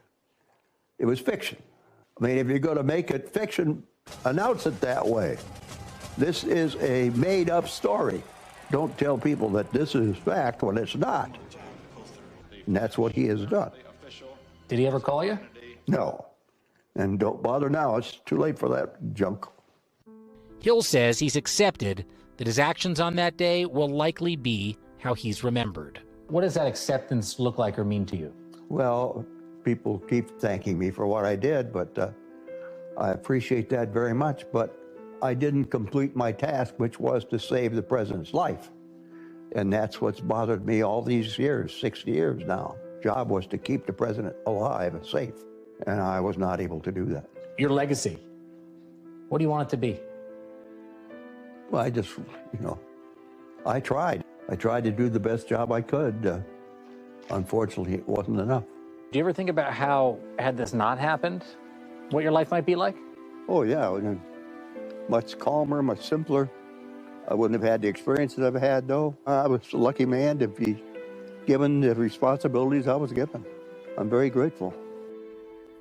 It was fiction. I mean, if you're going to make it fiction, announce it that way. This is a made-up story. Don't tell people that this is fact when it's not. And that's what he has done.
Did he ever call you?
No. And don't bother now. It's too late for that junk.
Hill says he's accepted that his actions on that day will likely be how he's remembered.
What does that acceptance look like or mean to you?
Well, people keep thanking me for what I did, but I appreciate that very much. But I didn't complete my task, which was to save the president's life. And that's what's bothered me all these years, 60 years now. Job was to keep the president alive and safe. And I was not able to do that.
Your legacy, what do you want it to be?
Well, I just, I tried. I tried to do the best job I could. Unfortunately, it wasn't enough.
Do you ever think about how, had this not happened, what your life might be like?
Oh, yeah. Much calmer, much simpler. I wouldn't have had the experiences I've had, though. I was a lucky man to be given the responsibilities I was given. I'm very grateful.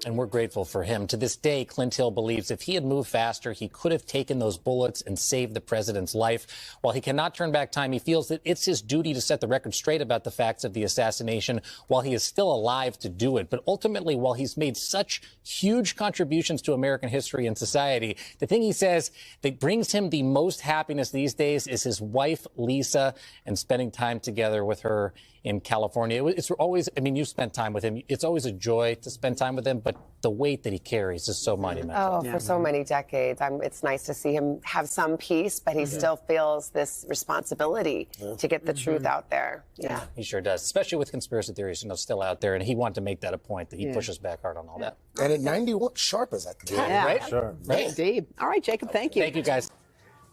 And we're grateful for him. To this day, Clint Hill believes if he had moved faster, he could have taken those bullets and saved the president's life. While he cannot turn back time, he feels that it's his duty to set the record straight about the facts of the assassination while he is still alive to do it. But ultimately, while he's made such huge contributions to American history and society, the thing he says that brings him the most happiness these days is his wife, Lisa, and spending time together with her in California. It's always, you've spent time with him. It's always a joy to spend time with him, but the weight that he carries is so monumental.
Oh, for so many decades. It's nice to see him have some peace, but he still feels this responsibility to get the truth out there. Yeah,
he sure does, especially with conspiracy theories, still out there. And he wanted to make that a point, that he pushes back hard on all that.
And at 91, sharp as that.
Yeah,
right?
Sure.
Right.
Indeed. All right, Jacob, thank you.
Thank you, guys.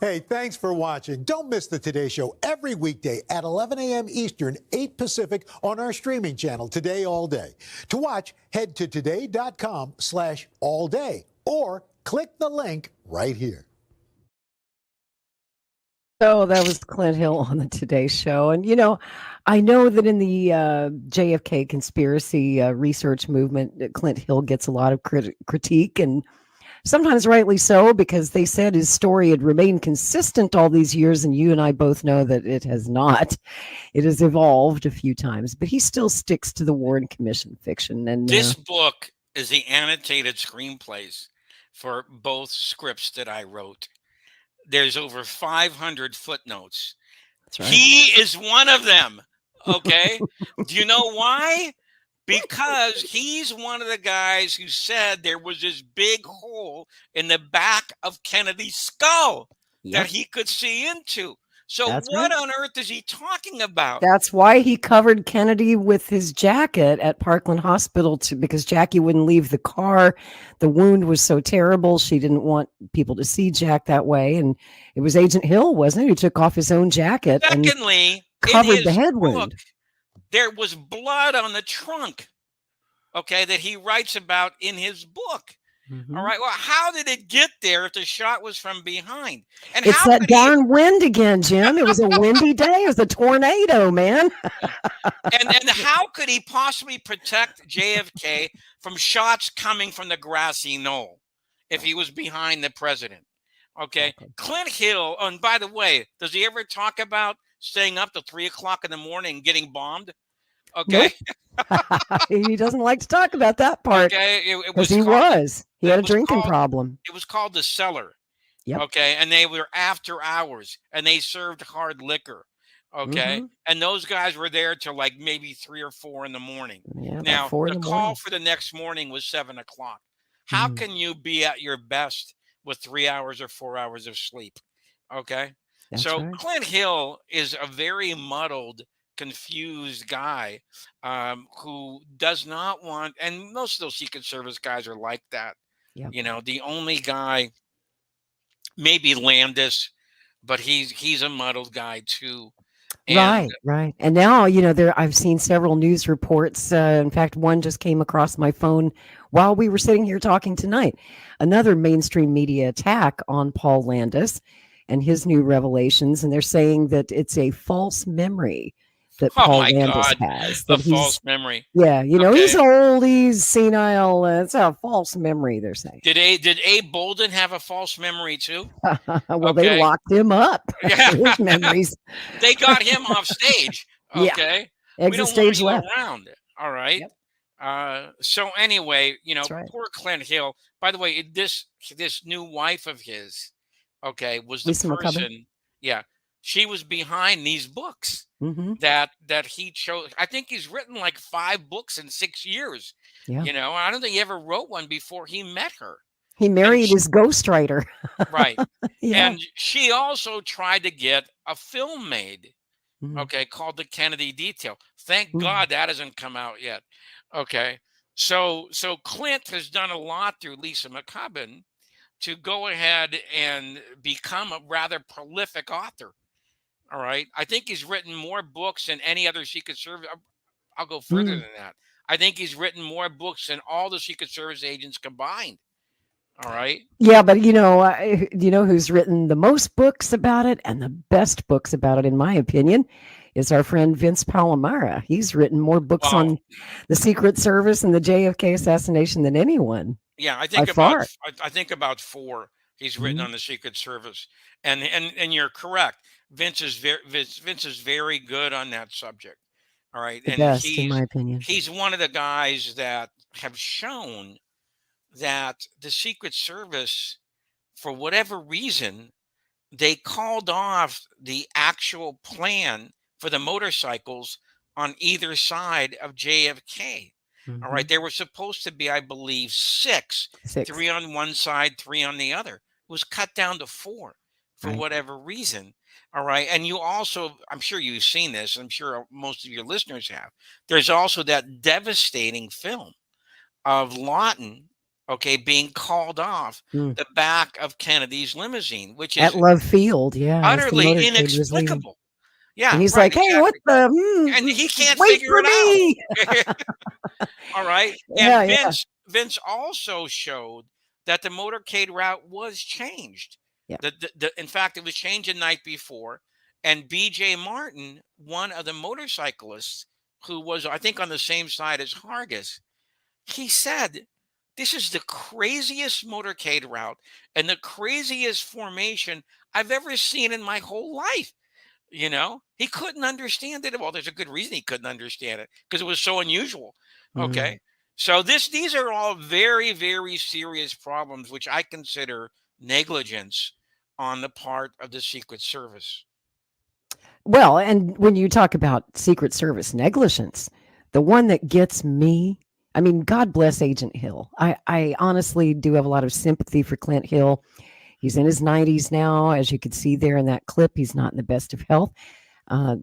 Hey, thanks for watching. Don't miss the Today Show every weekday at 11 a.m. Eastern, 8 Pacific on our streaming channel, Today All Day. To watch, head to today.com/allday or click the link right here.
So that was Clint Hill on the Today Show. And, I know that in the JFK conspiracy research movement, Clint Hill gets a lot of critique, and sometimes rightly so, because they said his story had remained consistent all these years, and you and I both know that it has not. It has evolved a few times, but he still sticks to the Warren Commission fiction. And
this book is the annotated screenplays for both scripts that I wrote. There's over 500 footnotes. That's right. He is one of them. Okay. Do you know why? because he's one of the guys who said there was this big hole in the back of Kennedy's skull that he could see into. So
That's
what
right.
on earth is he talking about?
That's why he covered Kennedy with his jacket at Parkland Hospital because Jackie wouldn't leave the car. The wound was so terrible. She didn't want people to see Jack that way. And it was Agent Hill, wasn't it, who took off his own jacket
Secondly,
and covered the head
book,
wound.
There was blood on the trunk, okay, that he writes about in his book.
Mm-hmm.
All right. Well, how did it get there if the shot was from behind? And
It's
how
that
could
darn wind again, Jim. It was a windy day. It was a tornado, man.
and how could he possibly protect JFK from shots coming from the grassy knoll if he was behind the president? Okay. Clint Hill, and by the way, does he ever talk about staying up till 3 o'clock in the morning and getting bombed? Okay.
Nope. He doesn't like to talk about that part.
Okay.
Because he had a drinking problem.
It was called the cellar.
Yep.
Okay. And they were after hours and they served hard liquor. Okay.
Mm-hmm.
And those guys were there till like maybe 3 or 4 in the morning.
Yeah,
now, the call
morning.
for the next morning was 7 o'clock. How can you be at your best with 3 hours or 4 hours of sleep? Okay.
That's
so
right.
Clint Hill is a very muddled, confused guy who does not want, and most of those Secret Service guys are like that.
Yep.
You know, the only guy, maybe Landis, but he's a muddled guy too. And,
Right. And now, I've seen several news reports. In fact, one just came across my phone while we were sitting here talking tonight. Another mainstream media attack on Paul Landis and his new revelations. And they're saying that it's a false memory that Paul Landis has.
A false memory.
Yeah. He's old, he's senile. It's a false memory, they're saying.
Did Abe Bolden have a false memory too?
Well, they locked him up.
Yeah.
His memories.
They got him off stage. Okay.
Yeah.
We don't
stage
want
left.
you around. All right.
Yep.
So anyway,
right.
poor Clint Hill. By the way, this new wife of his, okay, was the
Lisa
person.
McCubbin?
Yeah. She was behind these books
Mm-hmm.
that he chose. I think he's written like 5 books in 6 years.
Yeah.
I don't think he ever wrote one before he met her.
He married his ghostwriter.
Right.
Yeah.
And she also tried to get a film made,
Mhm.
okay, called The Kennedy Detail. Thank God that hasn't come out yet. Okay. So Clint has done a lot through Lisa McCubbin to go ahead and become a rather prolific author. All right. I think he's written more books than any other Secret Service. I'll go further than that. I think he's written more books than all the Secret Service agents combined. All right.
Yeah, but you know who's written the most books about it and the best books about it, in my opinion, is our friend Vince Palomara. He's written more books on the Secret Service and the JFK assassination than anyone.
Yeah, I think about 4 he's written on the Secret Service, and you're correct. Vince is very good on that subject. All right,
The
and
best, in my opinion.
he's one of the guys that have shown that the Secret Service, for whatever reason, they called off the actual plan for the motorcycles on either side of JFK. All right. There were supposed to be, I believe, 6, 3 on one side, 3 on the other. It was cut down to 4 for whatever reason. All right. And you also, I'm sure you've seen this. I'm sure most of your listeners have. There's also that devastating film of Lawton, okay, being called off the back of Kennedy's limousine, which is
at Love Field. Yeah.
utterly inexplicable. Yeah.
And he's like, hey, what the?
And he can't
wait
figure
for
it
me.
out. All right.
Yeah,
And Vince also showed that the motorcade route was changed.
Yeah.
In fact, it was changed the night before. And BJ Martin, one of the motorcyclists who was, I think, on the same side as Hargis, he said, this is the craziest motorcade route and the craziest formation I've ever seen in my whole life. He couldn't understand it. Well, there's a good reason he couldn't understand it, because it was so unusual. Okay. So these are all very, very serious problems, which I consider negligence on the part of the Secret Service.
Well, and when you talk about Secret Service negligence, the one that gets me, I mean, God bless Agent Hill. I honestly do have a lot of sympathy for Clint Hill. He's in his 90s now. As you could see there in that clip, he's not in the best of health.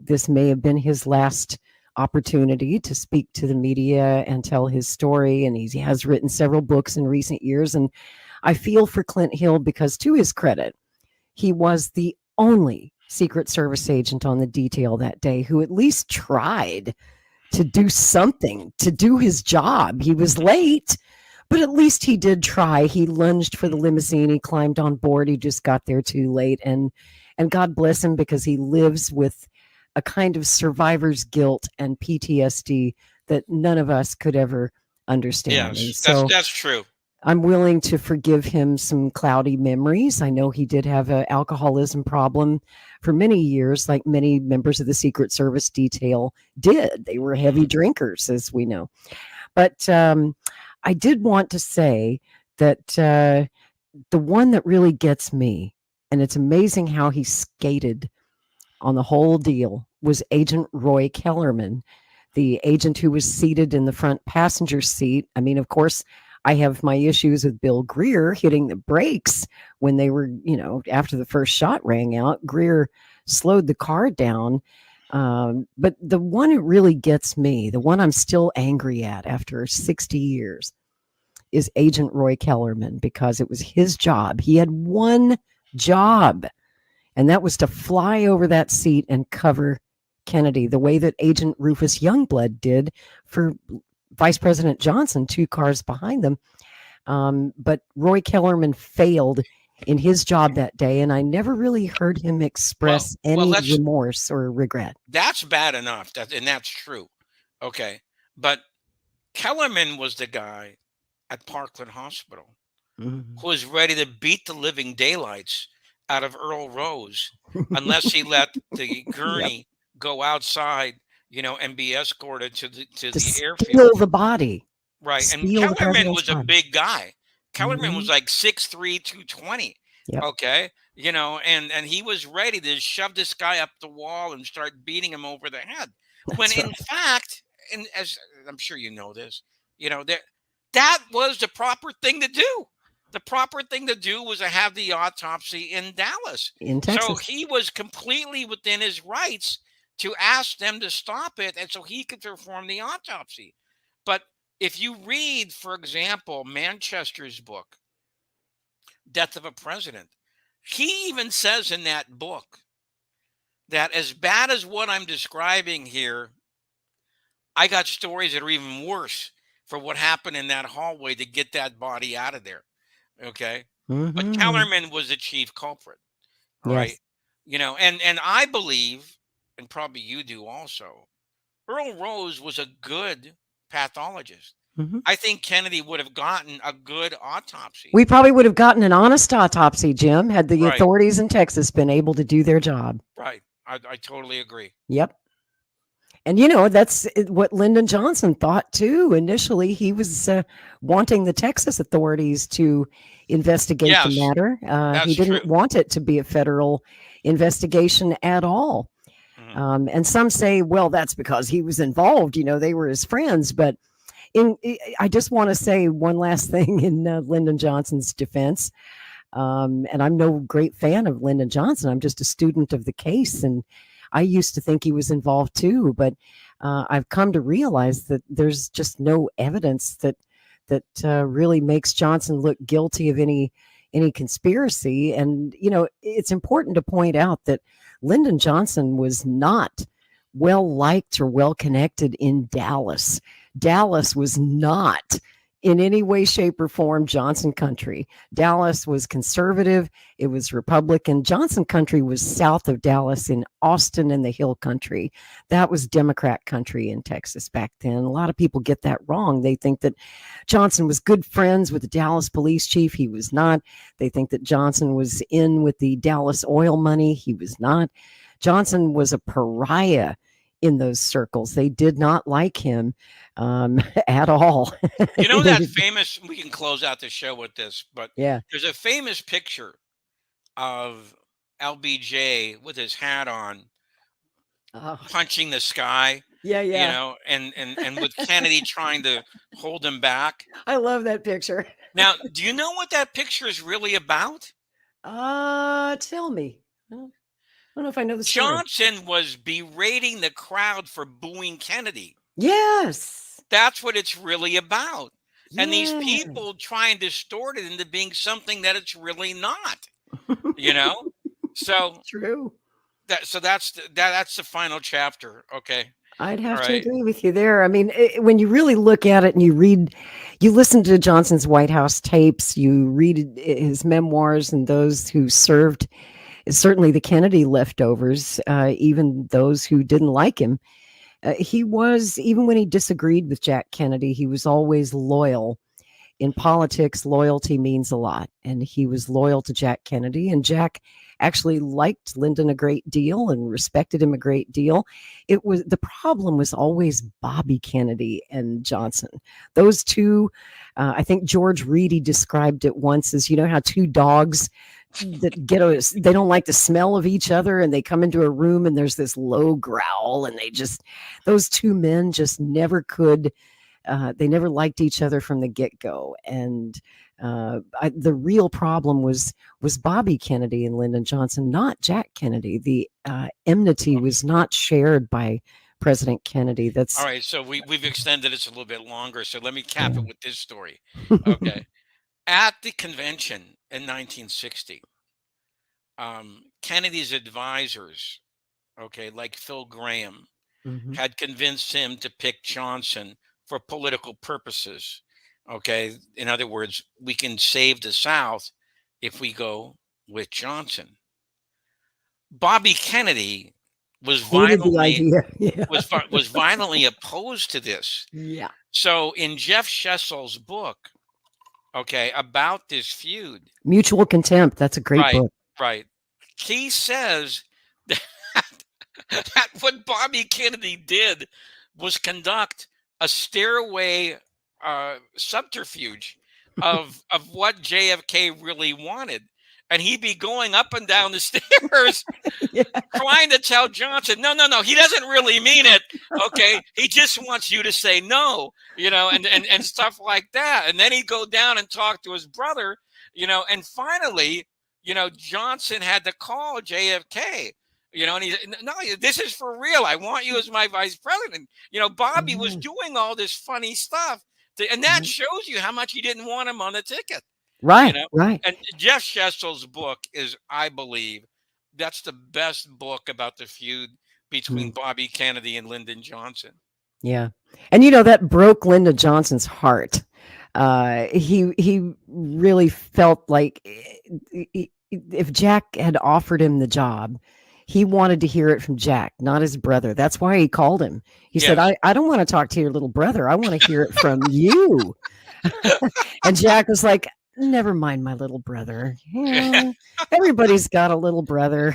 This may have been his last opportunity to speak to the media and tell his story. And he has written several books in recent years. And I feel for Clint Hill because, to his credit, he was the only Secret Service agent on the detail that day who at least tried to do something, to do his job. He was late, but at least he did try. He lunged for the limousine. He climbed on board. He just got there too late. And God bless him, because he lives with a kind of survivor's guilt and PTSD that none of us could ever understand.
Yes,
so
that's true.
I'm willing to forgive him some cloudy memories. I know he did have an alcoholism problem for many years, like many members of the Secret Service detail did. They were heavy drinkers, as we know. But I did want to say that the one that really gets me, and it's amazing how he skated on the whole deal, was Agent Roy Kellerman, the agent who was seated in the front passenger seat. I mean, of course, I have my issues with Bill Greer hitting the brakes when they were, after the first shot rang out. Greer slowed the car down. But the one that really gets me, the one I'm still angry at after 60 years, is Agent Roy Kellerman, because it was his job. He had one job, and that was to fly over that seat and cover Kennedy the way that Agent Rufus Youngblood did for Vice President Johnson, 2 cars behind them. But Roy Kellerman failed in his job that day, and I never really heard him express any remorse or regret.
That's bad enough, and that's true. Okay. But Kellerman was the guy at Parkland Hospital who was ready to beat the living daylights out of Earl Rose unless he let the gurney go outside, and be escorted to the airfield.
Steal the body.
Right.
Steal
And Kellerman was a big guy. Kellerman was like 6'3", 220.
Yep.
Okay. And he was ready to shove this guy up the wall and start beating him over the head.
That's
In fact, and as I'm sure you know this, that was the proper thing to do. The proper thing to do was to have the autopsy in Dallas.
In Texas.
So he was completely within his rights to ask them to stop it, and so he could perform the autopsy. But if you read, for example, Manchester's book, Death of a President, he even says in that book that as bad as what I'm describing here, I got stories that are even worse for what happened in that hallway to get that body out of there. Okay. But Kellerman was the chief culprit. Right. And I believe, and probably you do also, Earl Rose was a good pathologist. I think Kennedy would have gotten a good autopsy.
We probably would have gotten an honest autopsy, Jim, had the authorities in Texas been able to do their job.
Right. I totally agree.
Yep. And, that's what Lyndon Johnson thought, too. Initially, he was wanting the Texas authorities to investigate the matter. He didn't want it to be a federal investigation at all. And some say, well, that's because he was involved. They were his friends. But I just want to say one last thing in Lyndon Johnson's defense. And I'm no great fan of Lyndon Johnson. I'm just a student of the case. And I used to think he was involved too, but I've come to realize that there's just no evidence that really makes Johnson look guilty of any conspiracy. And it's important to point out that Lyndon Johnson was not well liked or well connected in Dallas. Dallas was not in any way, shape, or form Johnson country. Dallas was conservative. It was Republican. Johnson country was south of Dallas in Austin and the Hill country. That was Democrat country in Texas back then. A lot of people get that wrong. They think that Johnson was good friends with the Dallas police chief. He was not. They think that Johnson was in with the Dallas oil money. He was not. Johnson was a pariah in those circles. They did not like him at all.
That famous, we can close out the show with this, but there's a famous picture of LBJ with his hat on, punching the sky.
Yeah,
you
yeah.
know, and with Kennedy trying to hold him back.
I love that picture.
Now, do you know what that picture is really about?
Tell me. I don't know if I know the story.
Johnson was berating the crowd for booing Kennedy.
Yes.
That's what it's really about. And these
Yes.
people try and distort it into being something that it's really not. You know? So
True.
that's the final chapter. Okay.
I'd
All
have to
right.
agree with you there. I mean, when you really look at it and you listen to Johnson's White House tapes, you read his memoirs and those who served, certainly the Kennedy leftovers, even those who didn't like him. He was, even when he disagreed with Jack Kennedy, he was always loyal. In politics, loyalty means a lot. And he was loyal to Jack Kennedy. And Jack actually liked Lyndon a great deal and respected him a great deal. The problem was always Bobby Kennedy and Johnson. Those two, I think George Reedy described it once as, you know how two dogs that they don't like the smell of each other, and they come into a room and there's this low growl, and those two men just never could. They never liked each other from the get-go. And the real problem was Bobby Kennedy and Lyndon Johnson, not Jack Kennedy. The enmity was not shared by President Kennedy. That's
all right. So we've extended this a little bit longer. So let me cap it with this story. Okay. At the convention in 1960, Kennedy's advisors, okay, like Phil Graham, had convinced him to pick Johnson for political purposes. Okay. In other words, we can save the South if we go with Johnson. Bobby Kennedy was violently was violently opposed to this.
Yeah.
So in Jeff Schessel's book, okay, about this feud,
Mutual Contempt. That's a great book.
Right. He says that what Bobby Kennedy did was conduct a stairway subterfuge of what JFK really wanted. And he'd be going up and down the stairs trying to tell Johnson, no, he doesn't really mean it. Okay. He just wants you to say no, you know, and stuff like that. And then he'd go down and talk to his brother, you know, and finally, you know, Johnson had to call JFK, you know, and he said, no, this is for real. I want you as my vice president. You know, Bobby was doing all this funny stuff. And that shows you how much he didn't want him on the ticket.
Right,
you know?
right.
And Jeff Schessel's book is, I believe, that's the best book about the feud between Bobby Kennedy and Lyndon Johnson.
Yeah. And, you know, that broke Lyndon Johnson's heart. He really felt like if Jack had offered him the job, he wanted to hear it from Jack, not his brother. That's why he called him. He said, I don't want to talk to your little brother. I want to hear it from you. And Jack was like, never mind my little brother. Yeah, everybody's got a little brother.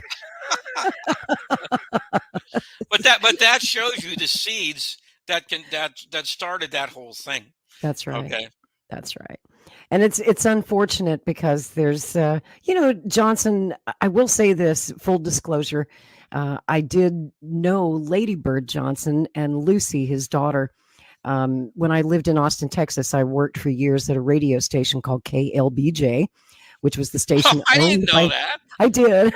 but that shows you the seeds that started that whole thing.
That's right.
Okay.
That's right. And it's unfortunate because there's you know, Johnson, I will say this, full disclosure, I did know Lady Bird Johnson and Lucy, his daughter. When I lived in Austin, Texas, I worked for years at a radio station called KLBJ, which was the station.
I didn't know that.
I did.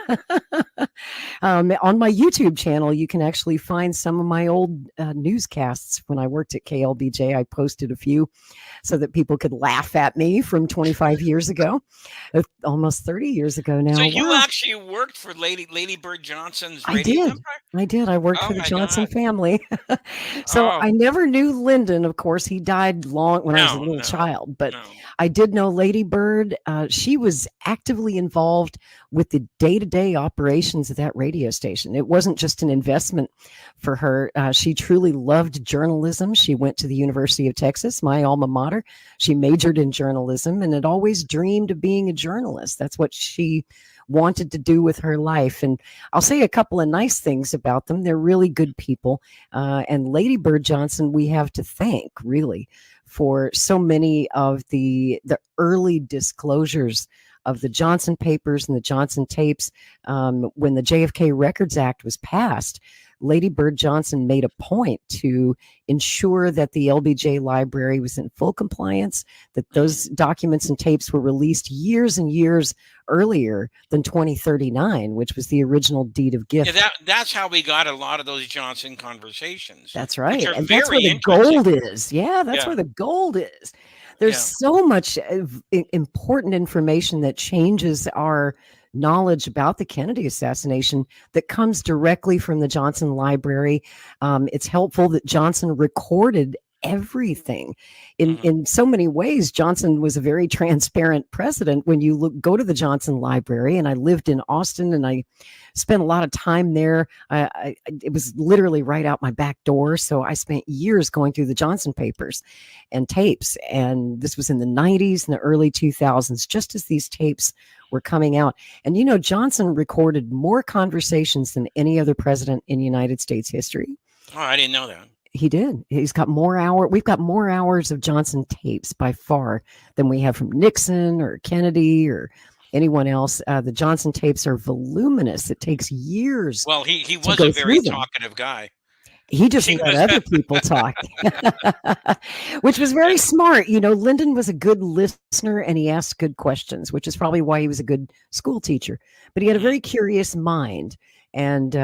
On my YouTube channel, you can actually find some of my old newscasts. When I worked at KLBJ, I posted a few so that people could laugh at me from 25 years ago, almost 30 years ago now.
So you actually worked for Lady Bird Johnson's radio empire?
I did. I worked for the Johnson family. So I never knew Lyndon. Of course, he died when I was a little child. But I did know Lady Bird. She was actively involved with the day-to-day operations of that radio station. It wasn't just an investment for her. She truly loved journalism. She went to the University of Texas, my alma mater. She majored in journalism and had always dreamed of being a journalist. That's what she wanted to do with her life. And I'll say a couple of nice things about them. They're really good people. And Lady Bird Johnson, we have to thank, really, for so many of the early disclosures of the Johnson papers and the Johnson tapes. When the JFK Records Act was passed, Lady Bird Johnson made a point to ensure that the LBJ library was in full compliance, that those documents and tapes were released years and years earlier than 2039, which was the original deed of gift.
Yeah, that's how we got a lot of those Johnson conversations.
That's right.
Which are
And
very
that's where the
interesting.
gold is. Yeah, that's where the gold is. There's so much important information that changes our knowledge about the Kennedy assassination that comes directly from the Johnson Library. It's helpful that Johnson recorded everything in so many ways. Johnson was a very transparent president. When you go to the Johnson Library, and I lived in Austin and I spent a lot of time there. It was literally right out my back door. So I spent years going through the Johnson papers and tapes. And this was in the 90s and the early 2000s, just as these tapes were coming out. And, you know, Johnson recorded more conversations than any other president in United States history.
Oh, I didn't know that.
He did. He's got more we've got more hours of Johnson tapes by far than we have from Nixon or Kennedy or anyone else. The Johnson tapes are voluminous. It takes years.
Well, he was a very talkative guy.
He just let other people talk, which was very smart. You know, Lyndon was a good listener and he asked good questions, which is probably why he was a good school teacher. But he had a very curious mind. And,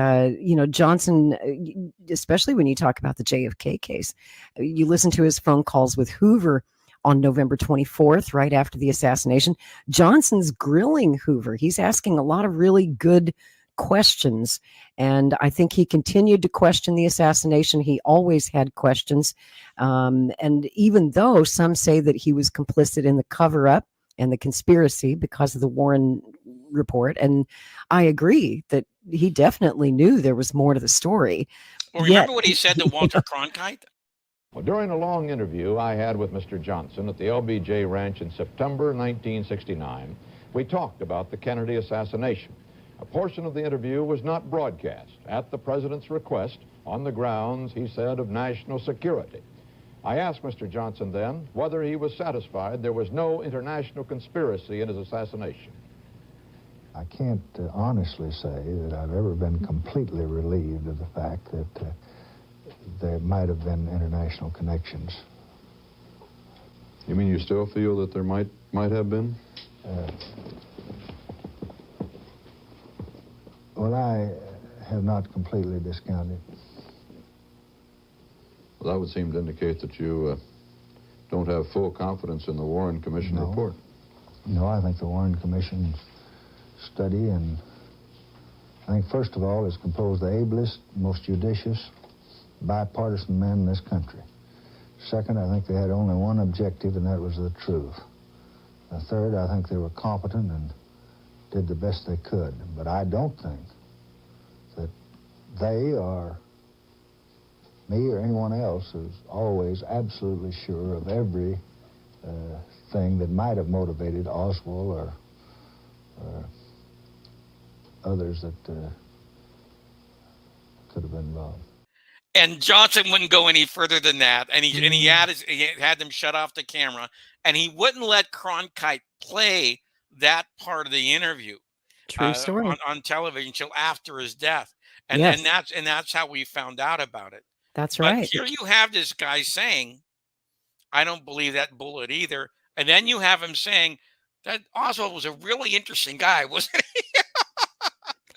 you know, Johnson, especially when you talk about the JFK case, you listen to his phone calls with Hoover on November 24th, right after the assassination. Johnson's grilling Hoover. He's asking a lot of really good questions. And I think he continued to question the assassination. He always had questions. And even though some say that he was complicit in the cover-up and the conspiracy because of the Warren report, and I agree that he definitely knew there was more to the story.
Well, remember what he said to Walter Cronkite?
Well, during a long interview I had with Mr. Johnson at the LBJ Ranch in September 1969, we talked about the Kennedy assassination. A portion of the interview was not broadcast at the president's request on the grounds, he said, of national security. I asked Mr. Johnson then whether he was satisfied there was no international conspiracy in his assassination.
I can't honestly say that I've ever been completely relieved of the fact that there might have been international connections.
You mean you still feel that there might have been?
Well, I have not completely discounted.
Well, that would seem to indicate that you don't have full confidence in the Warren Commission report.
No, I think the Warren Commission study, and I think first of all is composed of the ablest, most judicious, bipartisan men in this country. Second, I think they had only one objective, and that was the truth. Third, I think they were competent and did the best they could. But I don't think that they or me or anyone else is always absolutely sure of every thing that might have motivated Oswald or others that could have been involved.
And Johnson wouldn't go any further than that. And he had them shut off the camera, and he wouldn't let Cronkite play that part of the interview.
True story.
On television until after his death. And
Yes.
and that's how we found out about it.
That's
But
right.
here you have this guy saying, I don't believe that bullet either. And then you have him saying that Oswald was a really interesting guy, wasn't he?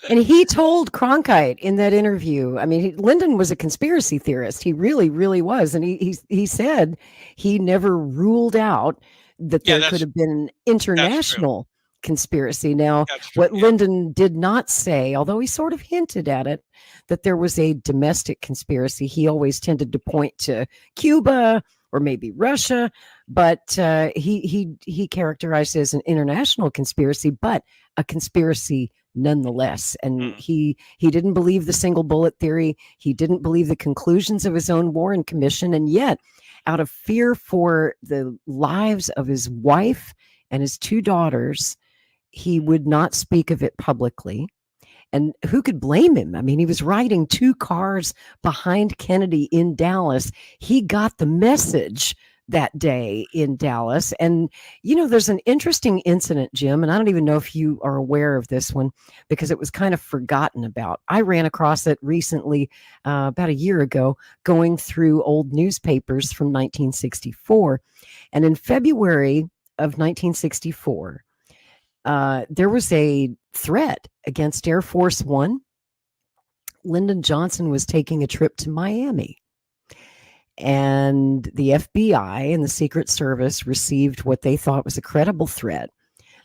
And he told Cronkite in that interview, I mean, Lyndon was a conspiracy theorist. He really, really was. And he said he never ruled out that there could have been an international conspiracy. Now, what Lyndon did not say, although he sort of hinted at it, that there was a domestic conspiracy. He always tended to point to Cuba or maybe Russia, but he characterized it as an international conspiracy, but a conspiracy nonetheless. And he didn't believe the single bullet theory. He didn't believe the conclusions of his own Warren Commission. And yet, out of fear for the lives of his wife and his two daughters, he would not speak of it publicly. And who could blame him? I mean, he was riding 2 cars behind Kennedy in Dallas. He got the message that day in Dallas. And, there's an interesting incident, Jim, and I don't even know if you are aware of this one because it was kind of forgotten about. I ran across it recently, about a year ago, going through old newspapers from 1964. And in February of 1964, there was a threat against Air Force One. Lyndon Johnson was taking a trip to Miami. And the FBI and the Secret Service received what they thought was a credible threat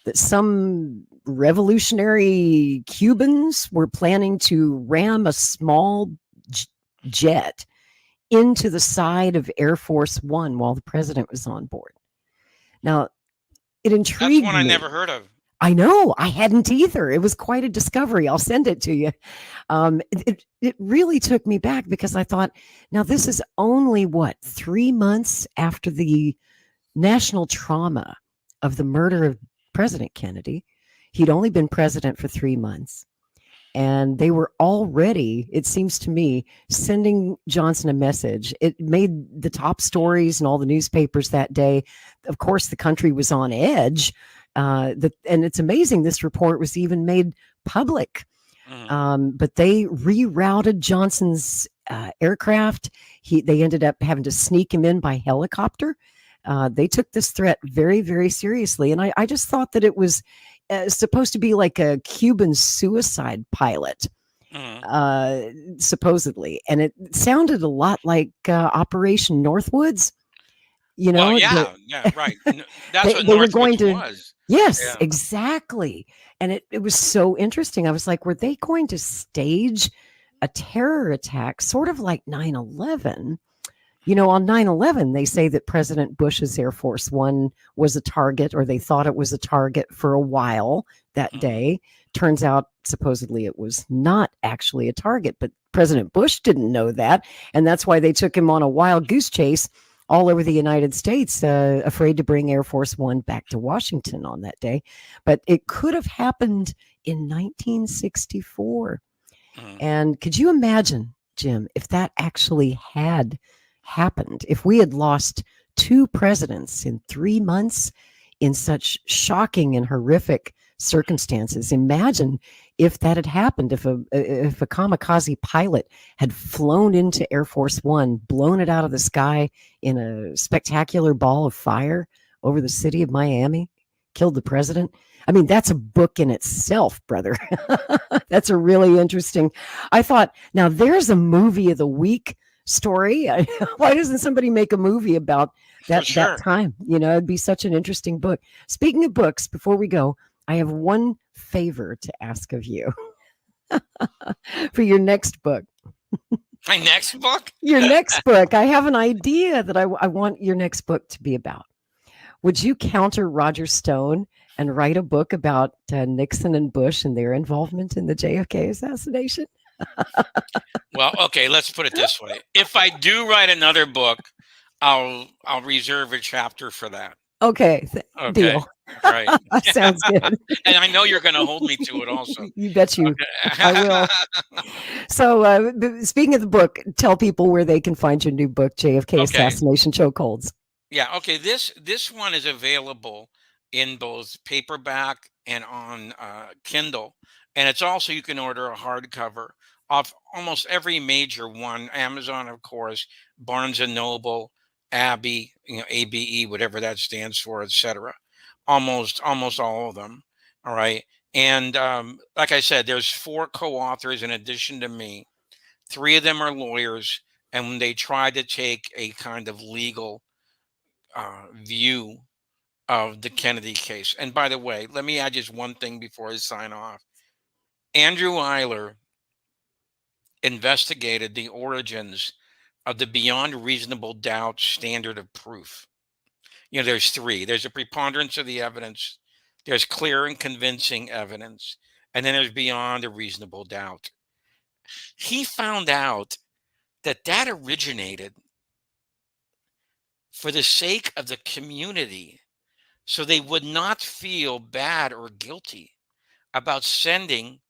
that some revolutionary Cubans were planning to ram a small jet into the side of Air Force One while the president was on board. Now, it intrigued me.
That's one I never heard of.
I know, I hadn't either. It was quite a discovery. I'll send it to you. It really took me back because I thought, now this is only 3 months after the national trauma of the murder of President Kennedy. He'd only been president for 3 months. And they were already, it seems to me, sending Johnson a message. It made the top stories in all the newspapers that day. Of course, the country was on edge. And it's amazing this report was even made public. But they rerouted Johnson's aircraft. They ended up having to sneak him in by helicopter. They took this threat very, very seriously. And I just thought that it was supposed to be like a Cuban suicide pilot, supposedly. And it sounded a lot like Operation Northwoods.
Well, yeah, right. That's what
they were going to
was.
Yes,
Yeah.
exactly. And it was so interesting. I was like, were they going to stage a terror attack, sort of like 9/11? On 9/11, they say that President Bush's Air Force One was a target, or they thought it was a target for a while that day. Turns out, supposedly, it was not actually a target, but President Bush didn't know that. And that's why they took him on a wild goose chase all over the United States, afraid to bring Air Force One back to Washington on that day. But it could have happened in 1964. And could you imagine, Jim, if that actually had happened, if we had lost 2 presidents in 3 months in such shocking and horrific circumstances? Imagine if that had happened, if a kamikaze pilot had flown into Air Force One, blown it out of the sky in a spectacular ball of fire over the city of Miami, killed the president. I mean, that's a book in itself, brother. That's a really interesting. I thought, now there's a movie of the week story. Why doesn't somebody make a movie about that time? It'd be such an interesting book. Speaking of books, before we go, I have one favor to ask of you for your next book.
My next book?
Your next book. I have an idea that I want your next book to be about. Would you counter Roger Stone and write a book about Nixon and Bush and their involvement in the JFK assassination?
Well, okay, let's put it this way. If I do write another book, I'll reserve a chapter for that.
Okay. Deal.
Right.
Sounds good.
And I know you're going to hold me to it also.
You bet you.
Okay.
I will. So speaking of the book, tell people where they can find your new book, JFK Assassination, Chokeholds.
Yeah. Okay. This one is available in both paperback and on Kindle. And it's also, you can order a hardcover off almost every major one. Amazon, of course, Barnes and Noble, Abbey, ABE, whatever that stands for, etc. Almost all of them. All right. And like I said, there's 4 co-authors in addition to me. 3 of them are lawyers. And when they try to take a kind of legal view of the Kennedy case. And by the way, let me add just one thing before I sign off. Andrew Eiler investigated the origins of the beyond reasonable doubt standard of proof. There's 3. There's a preponderance of the evidence, there's clear and convincing evidence, and then there's beyond a reasonable doubt. He found out that originated for the sake of the community, so they would not feel bad or guilty about sending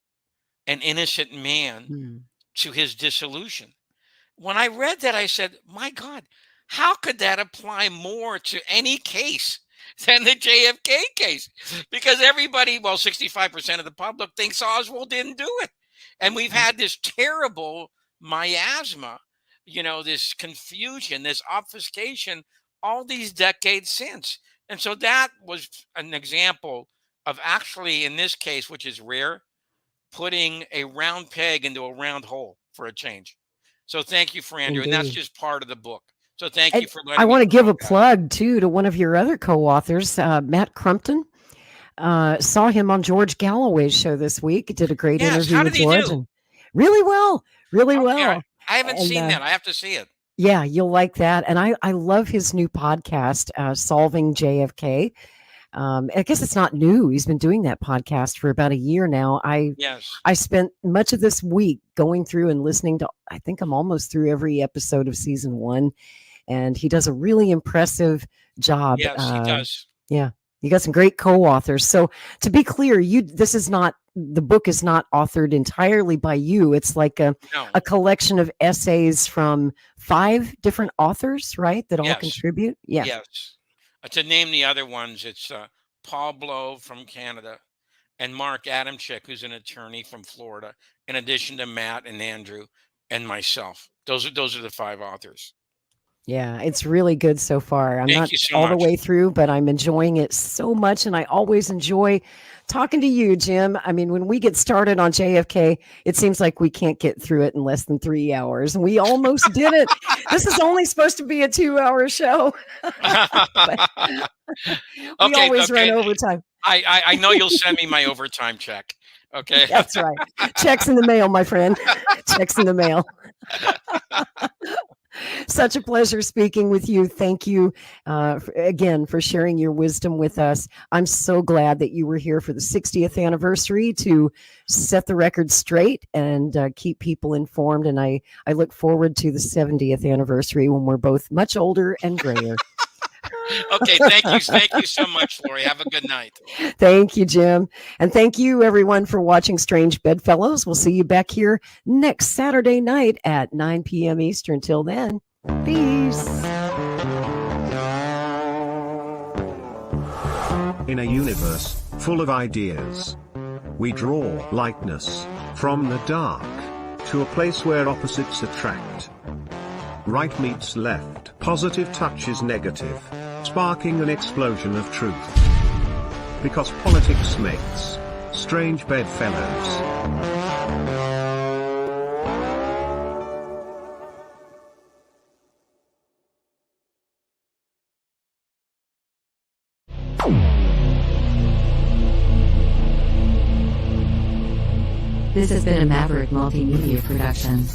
an innocent man to his dissolution. When I read that, I said, my God, How could that apply more to any case than the JFK case? Because everybody, well, 65% of the public thinks Oswald didn't do it. And we've had this terrible miasma, this confusion, this obfuscation, all these decades since. And so that was an example of actually, in this case, which is rare, putting a round peg into a round hole for a change. So thank you, Fernando. And that's just part of the book. So thank you for letting me.
I want to give a plug, too, to one of your other co-authors, Matt Crumpton. Saw him on George Galloway's show this week. Did a great interview with George. And really well. Really well.
I haven't seen that. I have to see it.
Yeah, you'll like that. And I love his new podcast, Solving JFK. I guess it's not new. He's been doing that podcast for about a year now. I spent much of this week going through and listening to, I think I'm almost through every episode of season 1. And he does a really impressive job.
Yes, he does.
Yeah. You got some great co-authors. So to be clear, the book is not authored entirely by you. It's like a collection of essays from 5 different authors, right? That all contribute. Yeah.
Yes. To name the other ones, it's Paul Blow from Canada and Mark Adamczyk, who's an attorney from Florida, in addition to Matt and Andrew and myself. Those are the 5 authors.
Yeah, it's really good so far. I'm not all the way through, but I'm enjoying it so much. And I always enjoy talking to you, Jim. I mean, when we get started on JFK, it seems like we can't get through it in less than 3 hours. And we almost did it. This is only supposed to be a 2-hour show. We always run overtime.
I know you'll send me my overtime check. Okay.
That's right. Checks in the mail, my friend. Checks in the mail. Such a pleasure speaking with you. Thank you again for sharing your wisdom with us. I'm so glad that you were here for the 60th anniversary to set the record straight and keep people informed. And I look forward to the 70th anniversary when we're both much older and grayer.
Okay, thank you. Thank you so much, Lori. Have a good night.
Thank you, Jim. And thank you, everyone, for watching Strange Bedfellows. We'll see you back here next Saturday night at 9 p.m. Eastern. Till then, peace.
In a universe full of ideas, we draw lightness from the dark to a place where opposites attract. Right meets left, positive touches negative, sparking an explosion of truth. Because politics makes strange bedfellows.
This has been a Maverick Multimedia production.